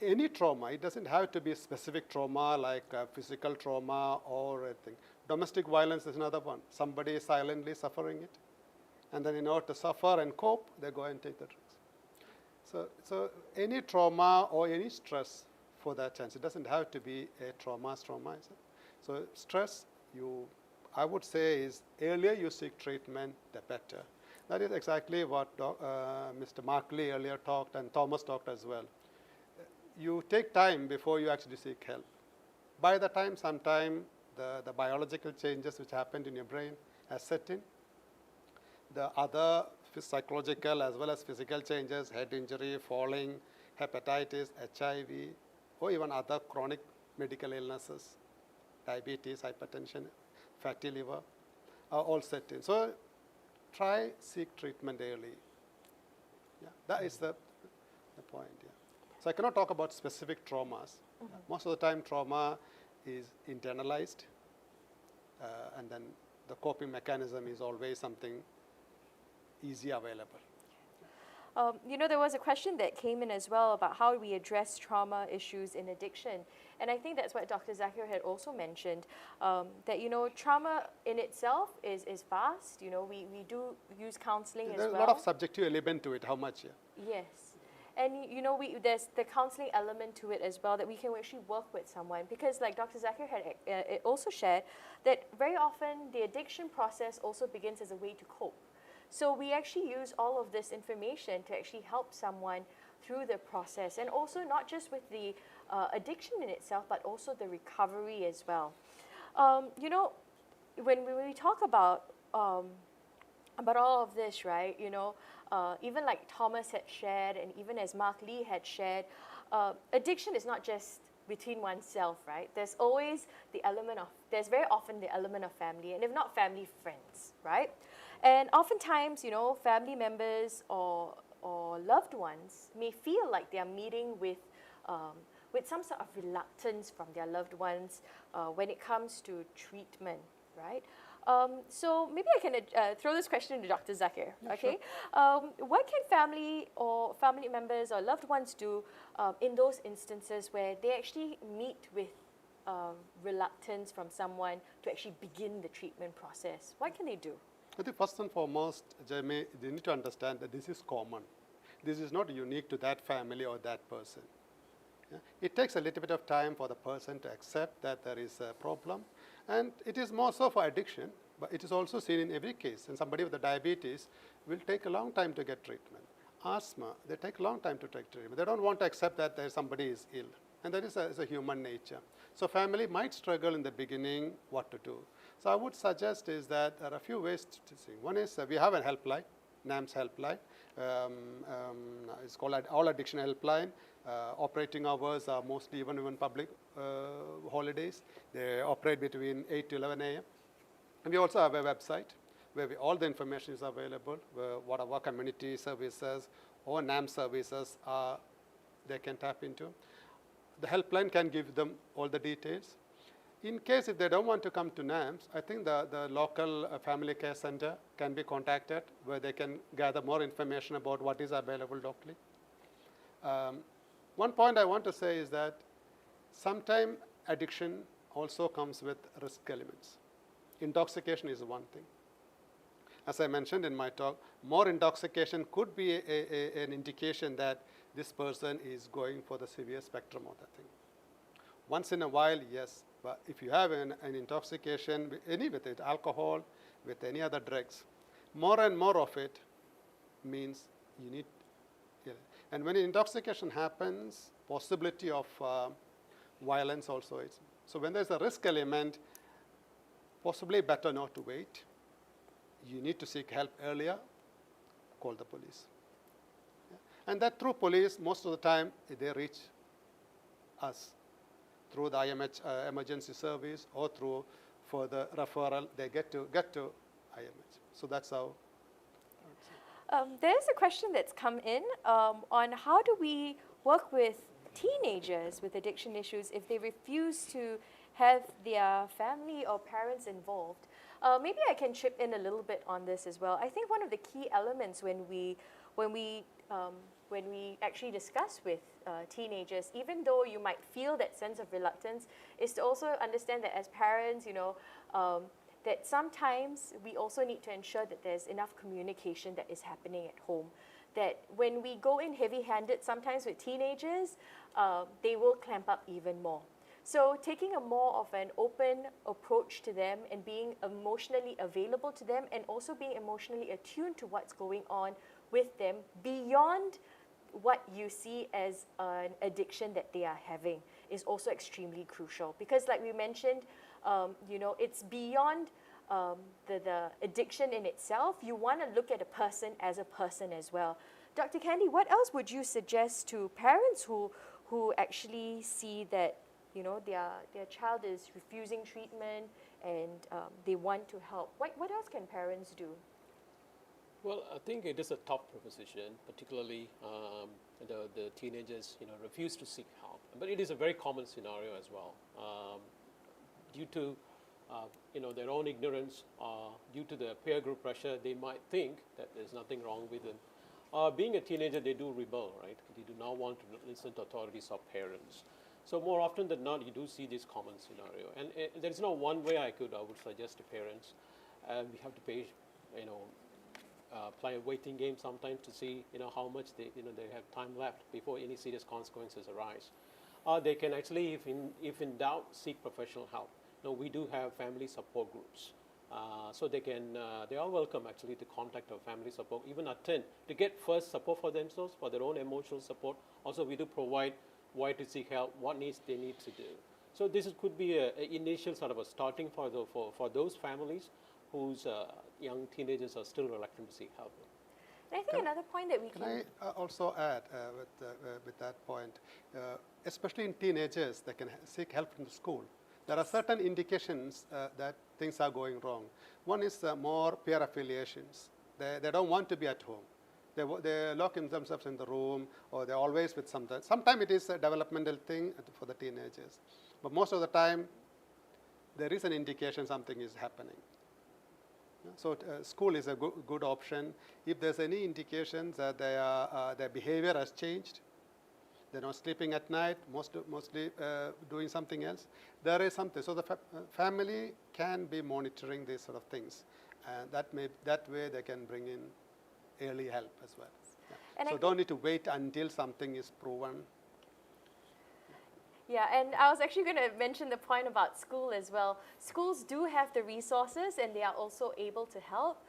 any trauma, it doesn't have to be specific trauma like physical trauma or a thing. Domestic violence is another one. Somebody is silently suffering it, and then in order to suffer and cope, they go and take the drugs. So any trauma or any stress for that chance, it doesn't have to be a trauma. So stress, I would say is earlier you seek treatment, the better. That is exactly what Mr. Mark Lee earlier talked and Thomas talked as well. You take time before you actually seek help. By the time, sometime, the biological changes which happened in your brain has set in. The other psychological as well as physical changes, head injury, falling, hepatitis, HIV, or even other chronic medical illnesses, diabetes, hypertension, fatty liver, are all set in. So seek treatment early. Yeah, that is the point. Yeah. So I cannot talk about specific traumas. Most of the time, trauma is internalized, and then the coping mechanism is always something easy available. There was a question that came in as well about how we address trauma issues in addiction. And I think that's what Dr. Zakir had also mentioned, that, trauma in itself is vast. We do use counseling as well. There's a lot of subjective element to it, how much? Yeah. Yes. And, there's the counseling element to it as well, that we can actually work with someone. Because like Dr. Zakir had also shared, that very often the addiction process also begins as a way to cope. So we actually use all of this information to actually help someone through the process, and also not just with the addiction in itself, but also the recovery as well. When we talk about all of this, right, even like Thomas had shared, and even as Mark Lee had shared, addiction is not just between oneself, right? There's very often the element of family, and if not family, friends, right? And oftentimes, family members or loved ones may feel like they are meeting with some sort of reluctance from their loved ones when it comes to treatment, right? So maybe I can throw this question to Dr. Zakir, okay? Sure. What can family members or loved ones do in those instances where they actually meet with reluctance from someone to actually begin the treatment process? What can they do? I think first and foremost, Jamie, they need to understand that this is common. This is not unique to that family or that person. Yeah? It takes a little bit of time for the person to accept that there is a problem. And it is more so for addiction, but it is also seen in every case. And somebody with the diabetes will take a long time to get treatment. Asthma, they take a long time to take treatment. They don't want to accept that somebody is ill. And that is a human nature. So family might struggle in the beginning what to do. So I would suggest is that there are a few ways to see. One is we have a helpline, NAMS helpline. It's called All Addiction Helpline. Operating hours are mostly even public holidays. They operate between 8 to 11 a.m. And we also have a website where all the information is available, what our community services or NAMS services are, they can tap into. The helpline can give them all the details. In case if they don't want to come to NAMS, I think the local family care center can be contacted where they can gather more information about what is available locally. One point I want to say is that sometimes addiction also comes with risk elements. Intoxication is one thing. As I mentioned in my talk, more intoxication could be an indication that this person is going for the severe spectrum of that thing. Once in a while, yes, but if you have an intoxication, with it, alcohol, with any other drugs, more and more of it means you need And when intoxication happens, possibility of violence also is. So when there's a risk element, possibly better not to wait. You need to seek help earlier, call the police. And that through police, most of the time, they reach us through the IMH emergency service or through further referral, they get to IMH. So that's how. There's a question that's come in on how do we work with teenagers with addiction issues if they refuse to have their family or parents involved. Maybe I can chip in a little bit on this as well. I think one of the key elements when we actually discuss with teenagers, even though you might feel that sense of reluctance, is to also understand that as parents, that sometimes we also need to ensure that there's enough communication that is happening at home. That when we go in heavy-handed, sometimes with teenagers, they will clamp up even more. So taking a more of an open approach to them and being emotionally available to them and also being emotionally attuned to what's going on with them beyond what you see as an addiction that they are having is also extremely crucial. Because like we mentioned, it's beyond the addiction in itself. You want to look at a person as well. Dr. Candy, what else would you suggest to parents who actually see that their child is refusing treatment and they want to help? What else can parents do? Well, I think it is a tough proposition, particularly the teenagers, refuse to seek help. But it is a very common scenario as well. Due to their own ignorance, due to the peer group pressure, they might think that there's nothing wrong with them. Being a teenager, they do rebel, right? They do not want to listen to authorities or parents. So more often than not, you do see this common scenario. And there is no one way I would suggest to parents. We have to play a waiting game sometimes to see how much they have time left before any serious consequences arise. They can actually, if in doubt, seek professional help. We do have family support groups, so they are welcome actually to contact our family support, even attend to get first support for themselves, for their own emotional support. Also, we do provide why to seek help, what needs they need to do. So this could be an initial sort of a starting for those families whose young teenagers are still reluctant to seek help. And I think another point that we can I also add with that point, especially in teenagers, they can seek help from the school. There are certain indications that things are going wrong. One is more peer affiliations. They don't want to be at home. They lock themselves in the room, or they're always with something. Sometimes it is a developmental thing for the teenagers. But most of the time, there is an indication something is happening. So school is a good option. If there's any indications that their behavior has changed, they're not sleeping at night, mostly doing something else, there is something. So the family can be monitoring these sort of things. And that way they can bring in early help as well. Yeah. So don't need to wait until something is proven. Yeah, and I was actually going to mention the point about school as well. Schools do have the resources and they are also able to help.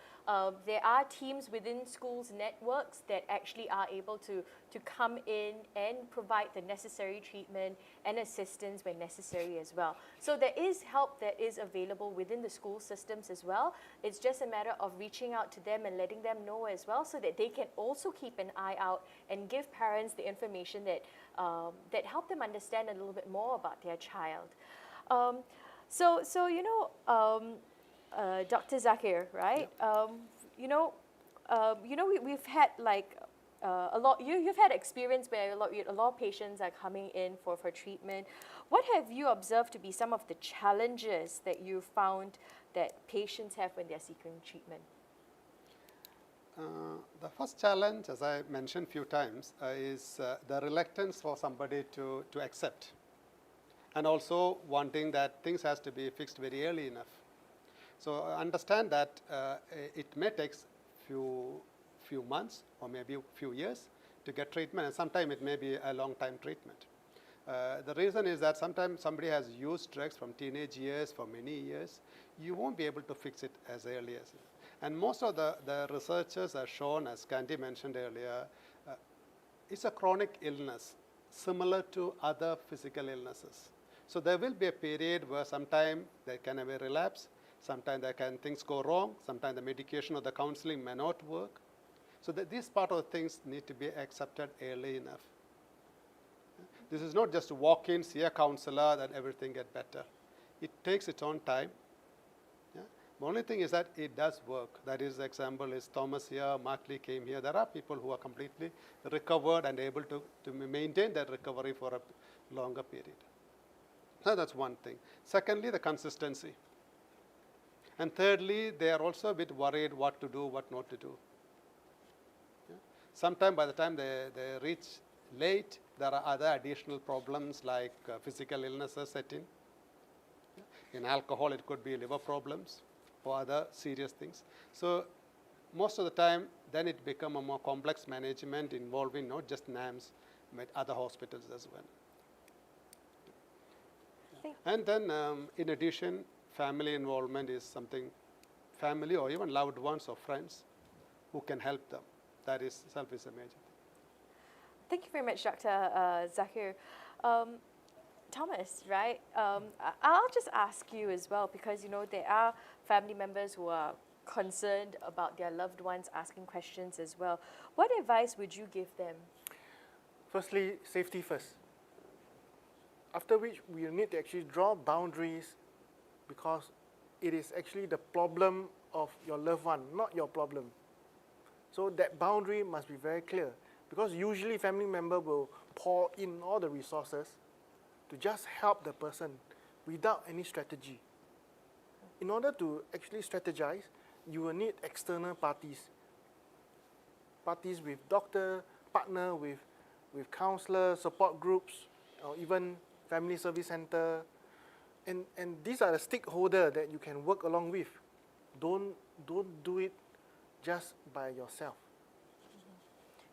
There are teams within schools' networks that actually are able to come in and provide the necessary treatment and assistance when necessary as well. So there is help that is available within the school systems as well. It's just a matter of reaching out to them and letting them know as well so that they can also keep an eye out and give parents the information that help them understand a little bit more about their child. Dr. Zakir, right? Yeah. We've had like a lot. You've had experience where a lot of patients are coming in for treatment. What have you observed to be some of the challenges that you found that patients have when they're seeking treatment? The first challenge, as I mentioned a few times, is the reluctance for somebody to accept, and also wanting that things has to be fixed very early enough. So understand that it may take few months or maybe a few years to get treatment, and sometimes it may be a long time treatment. The reason is that sometimes somebody has used drugs from teenage years for many years. You won't be able to fix it as early as and most of the researchers have shown, as Candy mentioned earlier, it's a chronic illness similar to other physical illnesses. So there will be a period where sometimes there can have a relapse, sometimes things go wrong, sometimes the medication or the counseling may not work. So these part of the things need to be accepted early enough. This is not just to walk in, see a counselor, then everything get better. It takes its own time. Yeah? The only thing is that it does work. That is, the example is Thomas here, Mark Lee came here. There are people who are completely recovered and able to maintain that recovery for a longer period. So that's one thing. Secondly, the consistency. And thirdly, they are also a bit worried what to do, what not to do. Yeah? Sometimes by the time they reach late, there are other additional problems like physical illnesses set in. In alcohol, it could be liver problems or other serious things. So most of the time, then it becomes a more complex management involving not just NAMS, but other hospitals as well. And then, in addition, family involvement is something, family or even loved ones or friends who can help them. That is a major thing. Thank you very much, Dr. Zakir. Thomas, right? I'll just ask you as well, because there are family members who are concerned about their loved ones asking questions as well. What advice would you give them? Firstly, safety first. After which we need to actually draw boundaries, because it is actually the problem of your loved one, not your problem. So that boundary must be very clear, because usually family member will pour in all the resources to just help the person without any strategy. In order to actually strategize, you will need external parties. Parties with doctor, partner with counselors, support groups, or even family service center. And these are the stakeholders that you can work along with. Don't do it just by yourself.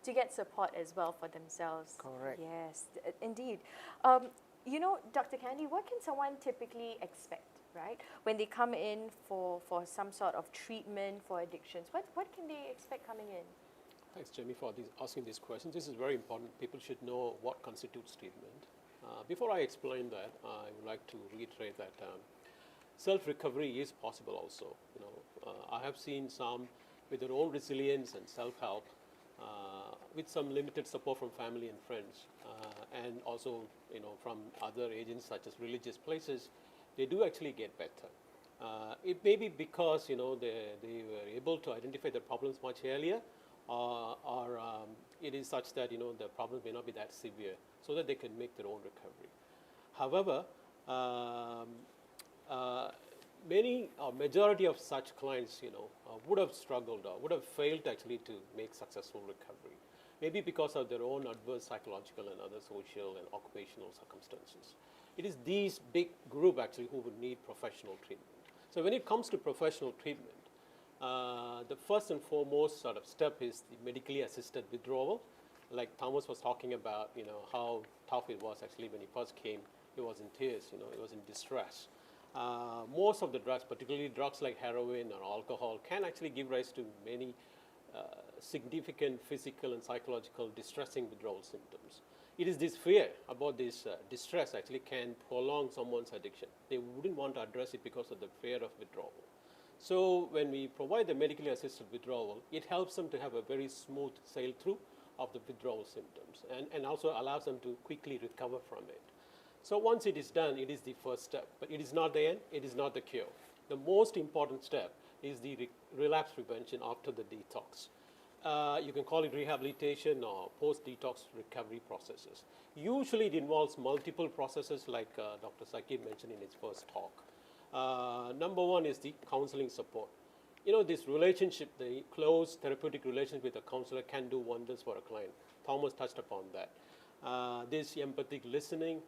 To get support as well for themselves. Correct. Yes, indeed. Dr. Candy, what can someone typically expect, right? When they come in for some sort of treatment for addictions, what can they expect coming in? Thanks, Jamie, for asking these questions. This is very important. People should know what constitutes treatment. Before I explain that, I would like to reiterate that self-recovery is possible also. I have seen some with their own resilience and self-help, with some limited support from family and friends, and also from other agents such as religious places, they do actually get better. It may be because they were able to identify the problems much earlier, or it is such that the problems may not be that severe, so that they can make their own recovery. However, majority of such clients would have struggled or would have failed actually to make successful recovery, maybe because of their own adverse psychological and other social and occupational circumstances. It is these big group actually who would need professional treatment. So when it comes to professional treatment, the first and foremost sort of step is the medically assisted withdrawal. Like Thomas was talking about, how tough it was actually when he first came. He was in tears, he was in distress. Most of the drugs, particularly drugs like heroin or alcohol, can actually give rise to many significant physical and psychological distressing withdrawal symptoms. It is this fear about this distress actually can prolong someone's addiction. They wouldn't want to address it because of the fear of withdrawal. So when we provide the medically assisted withdrawal, it helps them to have a very smooth sail through of the withdrawal symptoms, and also allows them to quickly recover from it. So once it is done, it is the first step, but it is not the end, it is not the cure. The most important step is the relapse prevention after the detox. You can call it rehabilitation or post-detox recovery processes. Usually it involves multiple processes like Dr. Zakir mentioned in his first talk. Number one is the counseling support. This relationship, the close therapeutic relationship with a counselor can do wonders for a client. Thomas touched upon that. This empathic listening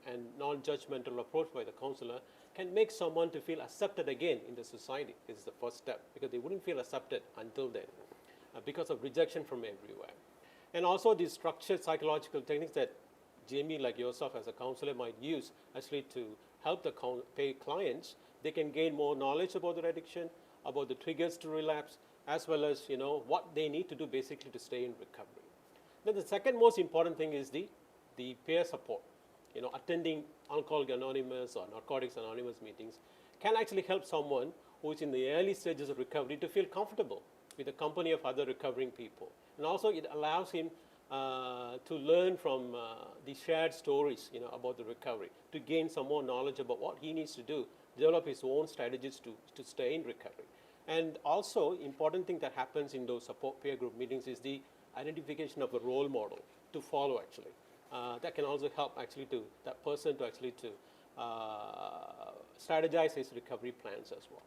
and non-judgmental approach by the counselor can make someone to feel accepted again in the society. This is the first step, because they wouldn't feel accepted until then because of rejection from everywhere. And also these structured psychological techniques that Jamie, like yourself as a counselor, might use actually to help the clients. They can gain more knowledge about their addiction, about the triggers to relapse, as well as what they need to do basically to stay in recovery. Then the second most important thing is the peer support. You know, attending Alcoholics Anonymous or Narcotics Anonymous meetings can actually help someone who is in the early stages of recovery to feel comfortable with the company of other recovering people. And also it allows him to learn from the shared stories, you know, about the recovery, to gain some more knowledge about what he needs to do, develop his own strategies to stay in recovery. And also, important thing that happens in those support peer group meetings is the identification of a role model to follow actually. That can also help actually to that person to actually to strategize his recovery plans as well.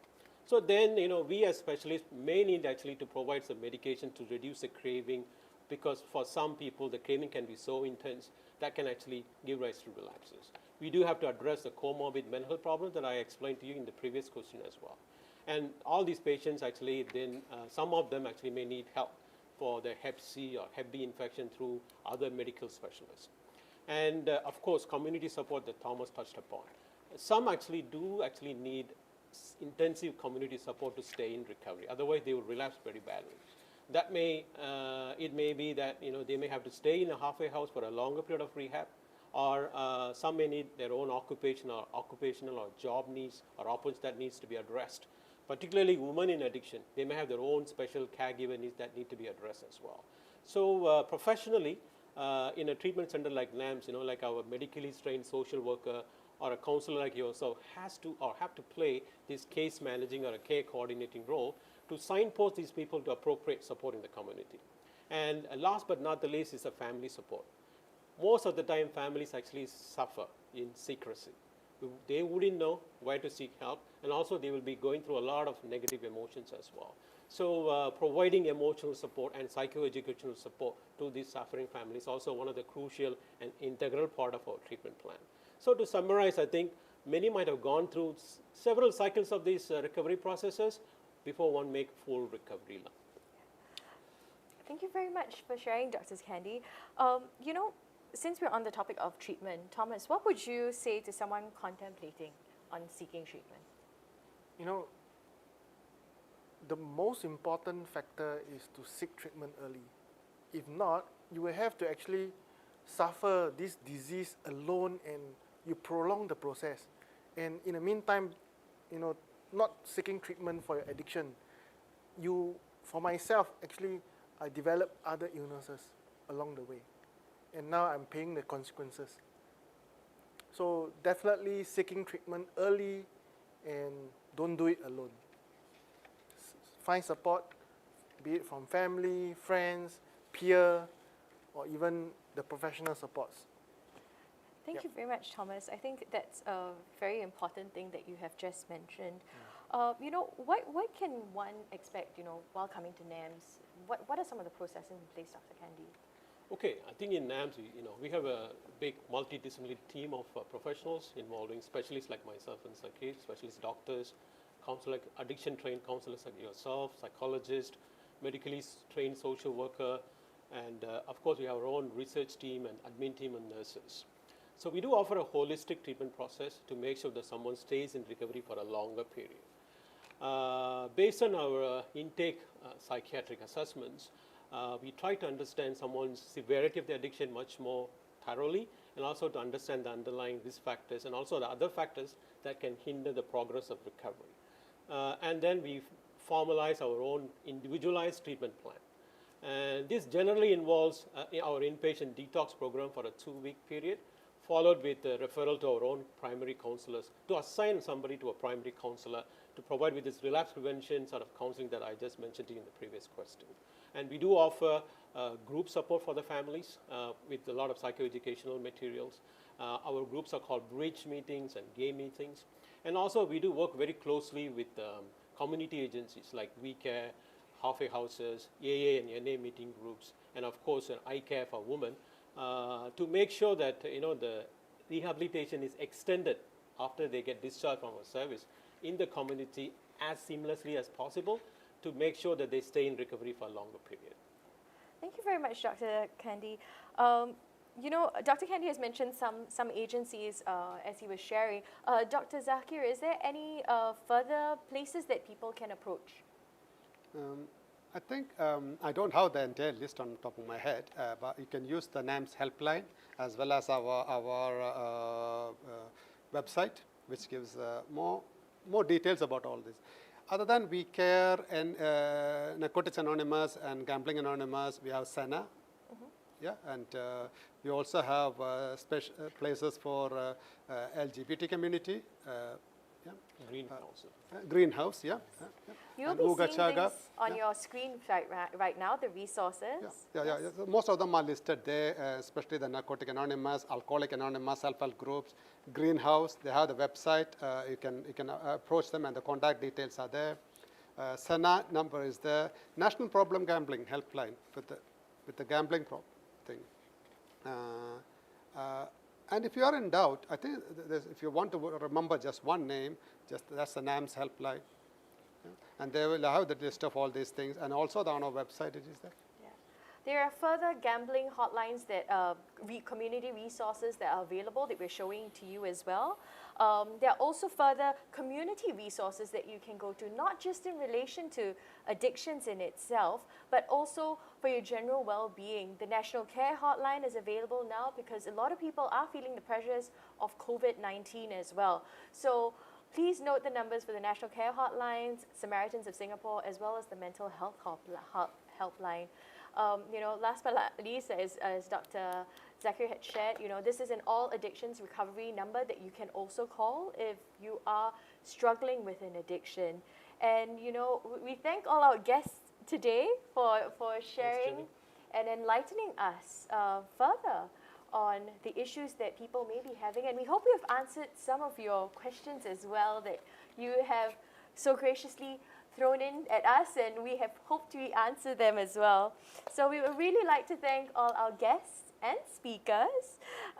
So then, you know, we as specialists may need actually to provide some medication to reduce the craving, because for some people the craving can be so intense that can actually give rise to relapses. We do have to address the comorbid mental health problems that I explained to you in the previous question as well. And all these patients actually then, some of them actually may need help for the Hep C or Hep B infection through other medical specialists. And of course, community support that Thomas touched upon. Some actually do actually need intensive community support to stay in recovery. Otherwise, they will relapse very badly. That may, it may be that, you know, they may have to stay in a halfway house for a longer period of rehab, or some may need their own occupational or job needs or opportunities that needs to be addressed. Particularly women in addiction, they may have their own special caregiver needs that need to be addressed as well. So professionally, in a treatment center like NAMS, you know, like our medically trained social worker or a counselor like yourself has to or have to play this case managing or a care coordinating role to signpost these people to appropriate support in the community. And last but not the least is the family support. Most of the time, families actually suffer in secrecy. They wouldn't know where to seek help, and also they will be going through a lot of negative emotions as well. So providing emotional support and psychoeducational support to these suffering families is also one of the crucial and integral part of our treatment plan. So to summarize, I think many might have gone through several cycles of these recovery processes before one make full recovery. Thank you very much for sharing, Dr. Candy. You know, since we're on the topic of treatment, Thomas, what would you say to someone contemplating on seeking treatment? You know, the most important factor is to seek treatment early. If not, you will have to actually suffer this disease alone, and you prolong the process. And in the meantime, you know, not seeking treatment for your addiction, for myself, actually, I developed other illnesses along the way. And now I'm paying the consequences. So definitely seeking treatment early, and don't do it alone. Find support, be it from family, friends, peer, or even the professional supports. Thank you very much, Thomas. I think that's a very important thing that you have just mentioned. You know, what can one expect, you know, while coming to NAMS? What are some of the processes in place, Dr. Candy? Okay, I think in NAMS, we have a big multidisciplinary team of professionals involving specialists like myself and psychiatrists, specialist doctors, counselors, addiction-trained counselors like yourself, psychologists, medically trained social worker, and of course we have our own research team and admin team and nurses. So we do offer a holistic treatment process to make sure that someone stays in recovery for a longer period. Based on our intake psychiatric assessments, we try to understand someone's severity of the addiction much more thoroughly, and also to understand the underlying risk factors and also the other factors that can hinder the progress of recovery. And then we formalize our own individualized treatment plan. And this generally involves our inpatient detox program for a 2-week period, followed with a referral to our own primary counselors, to assign somebody to a primary counselor to provide with this relapse prevention sort of counseling that I just mentioned to you in the previous question. And we do offer group support for the families with a lot of psychoeducational materials. Our groups are called bridge meetings and game meetings. And also we do work very closely with community agencies like We Care, halfway houses, AA and NA meeting groups, and of course I Care for Women, to make sure that the rehabilitation is extended after they get discharged from our service in the community as seamlessly as possible, to make sure that they stay in recovery for a longer period. Thank you very much, Dr. Candy. You know, Dr. Candy has mentioned some agencies as he was sharing. Dr. Zakir, is there any further places that people can approach? I think I don't have the entire list on top of my head, but you can use the NAMS helpline as well as our website, which gives more details about all this. Other than We Care and Narcotics Anonymous and Gambling Anonymous, we have SENA. Yeah, and we also have special places for LGBT community. Yeah. Greenhouse. Greenhouse, yeah. You'll And be Uga seeing Chaga, things on your screen right now, the resources. Yeah. So most of them are listed there, especially the Narcotic Anonymous, Alcoholic Anonymous, self-help groups, Greenhouse. They have the website. You can approach them, and the contact details are there. SENA number is there. National Problem Gambling Helpline with the gambling thing. And if you are in doubt, I think if you want to remember just one name, that's the NAMS helpline. Yeah. And they will have the list of all these things, and also on our website it is there. Yeah. There are further gambling hotlines that community resources that are available that we're showing to you as well. There are also further community resources that you can go to, not just in relation to addictions in itself, but also for your general well-being. The National Care Hotline is available now because a lot of people are feeling the pressures of COVID-19 as well. So please note the numbers for the National Care Hotlines, Samaritans of Singapore, as well as the Mental Health Helpline. Last but not least, as Dr. Zachary had shared, this is an all addictions recovery number that you can also call if you are struggling with an addiction. And, we thank all our guests today for sharing and enlightening us further on the issues that people may be having. And we hope we have answered some of your questions as well that you have so graciously thrown in at us, and we have hoped to answer them as well. So we would really like to thank all our guests and speakers.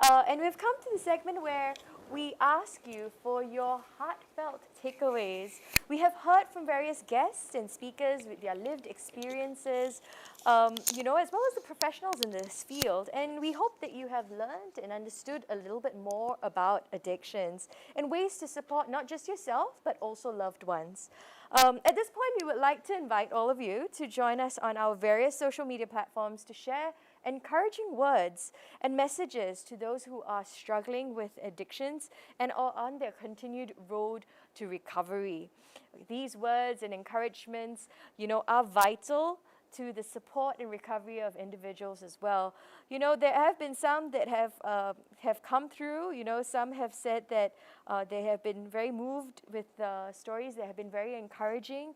And we've come to the segment where we ask you for your heartfelt takeaways. We have heard from various guests and speakers with their lived experiences, as well as the professionals in this field. And we hope that you have learned and understood a little bit more about addictions and ways to support not just yourself, but also loved ones. At this point, we would like to invite all of you to join us on our various social media platforms to share encouraging words and messages to those who are struggling with addictions and are on their continued road to recovery. These words and encouragements, are vital to the support and recovery of individuals as well. There have been some that have come through. Some have said that they have been very moved with the stories that have been very encouraging.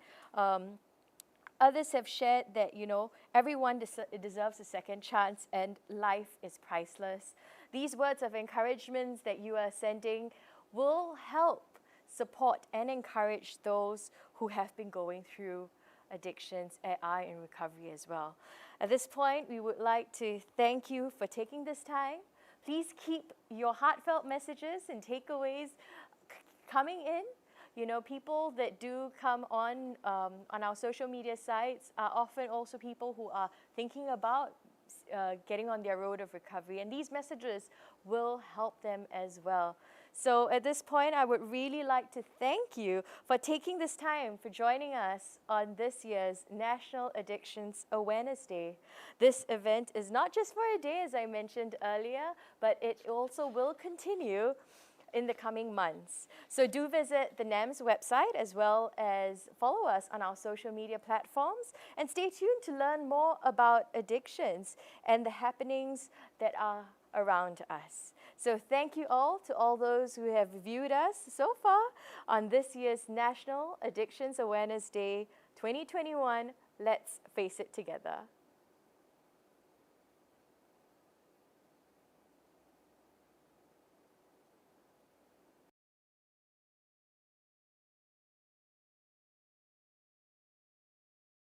Others have shared that, everyone deserves a second chance and life is priceless. These words of encouragement that you are sending will help support and encourage those who have been going through addictions and are in recovery as well. At this point, we would like to thank you for taking this time. Please keep your heartfelt messages and takeaways coming in. People that do come on our social media sites are often also people who are thinking about getting on their road of recovery, and these messages will help them as well. So at this point, I would really like to thank you for taking this time for joining us on this year's National Addictions Awareness Day. This event is not just for a day, as I mentioned earlier, but it also will continue in the coming months. So do visit the NAMS website as well as follow us on our social media platforms, and stay tuned to learn more about addictions and the happenings that are around us. So thank you all to all those who have viewed us so far on this year's National Addictions Awareness Day 2021. Let's face it together.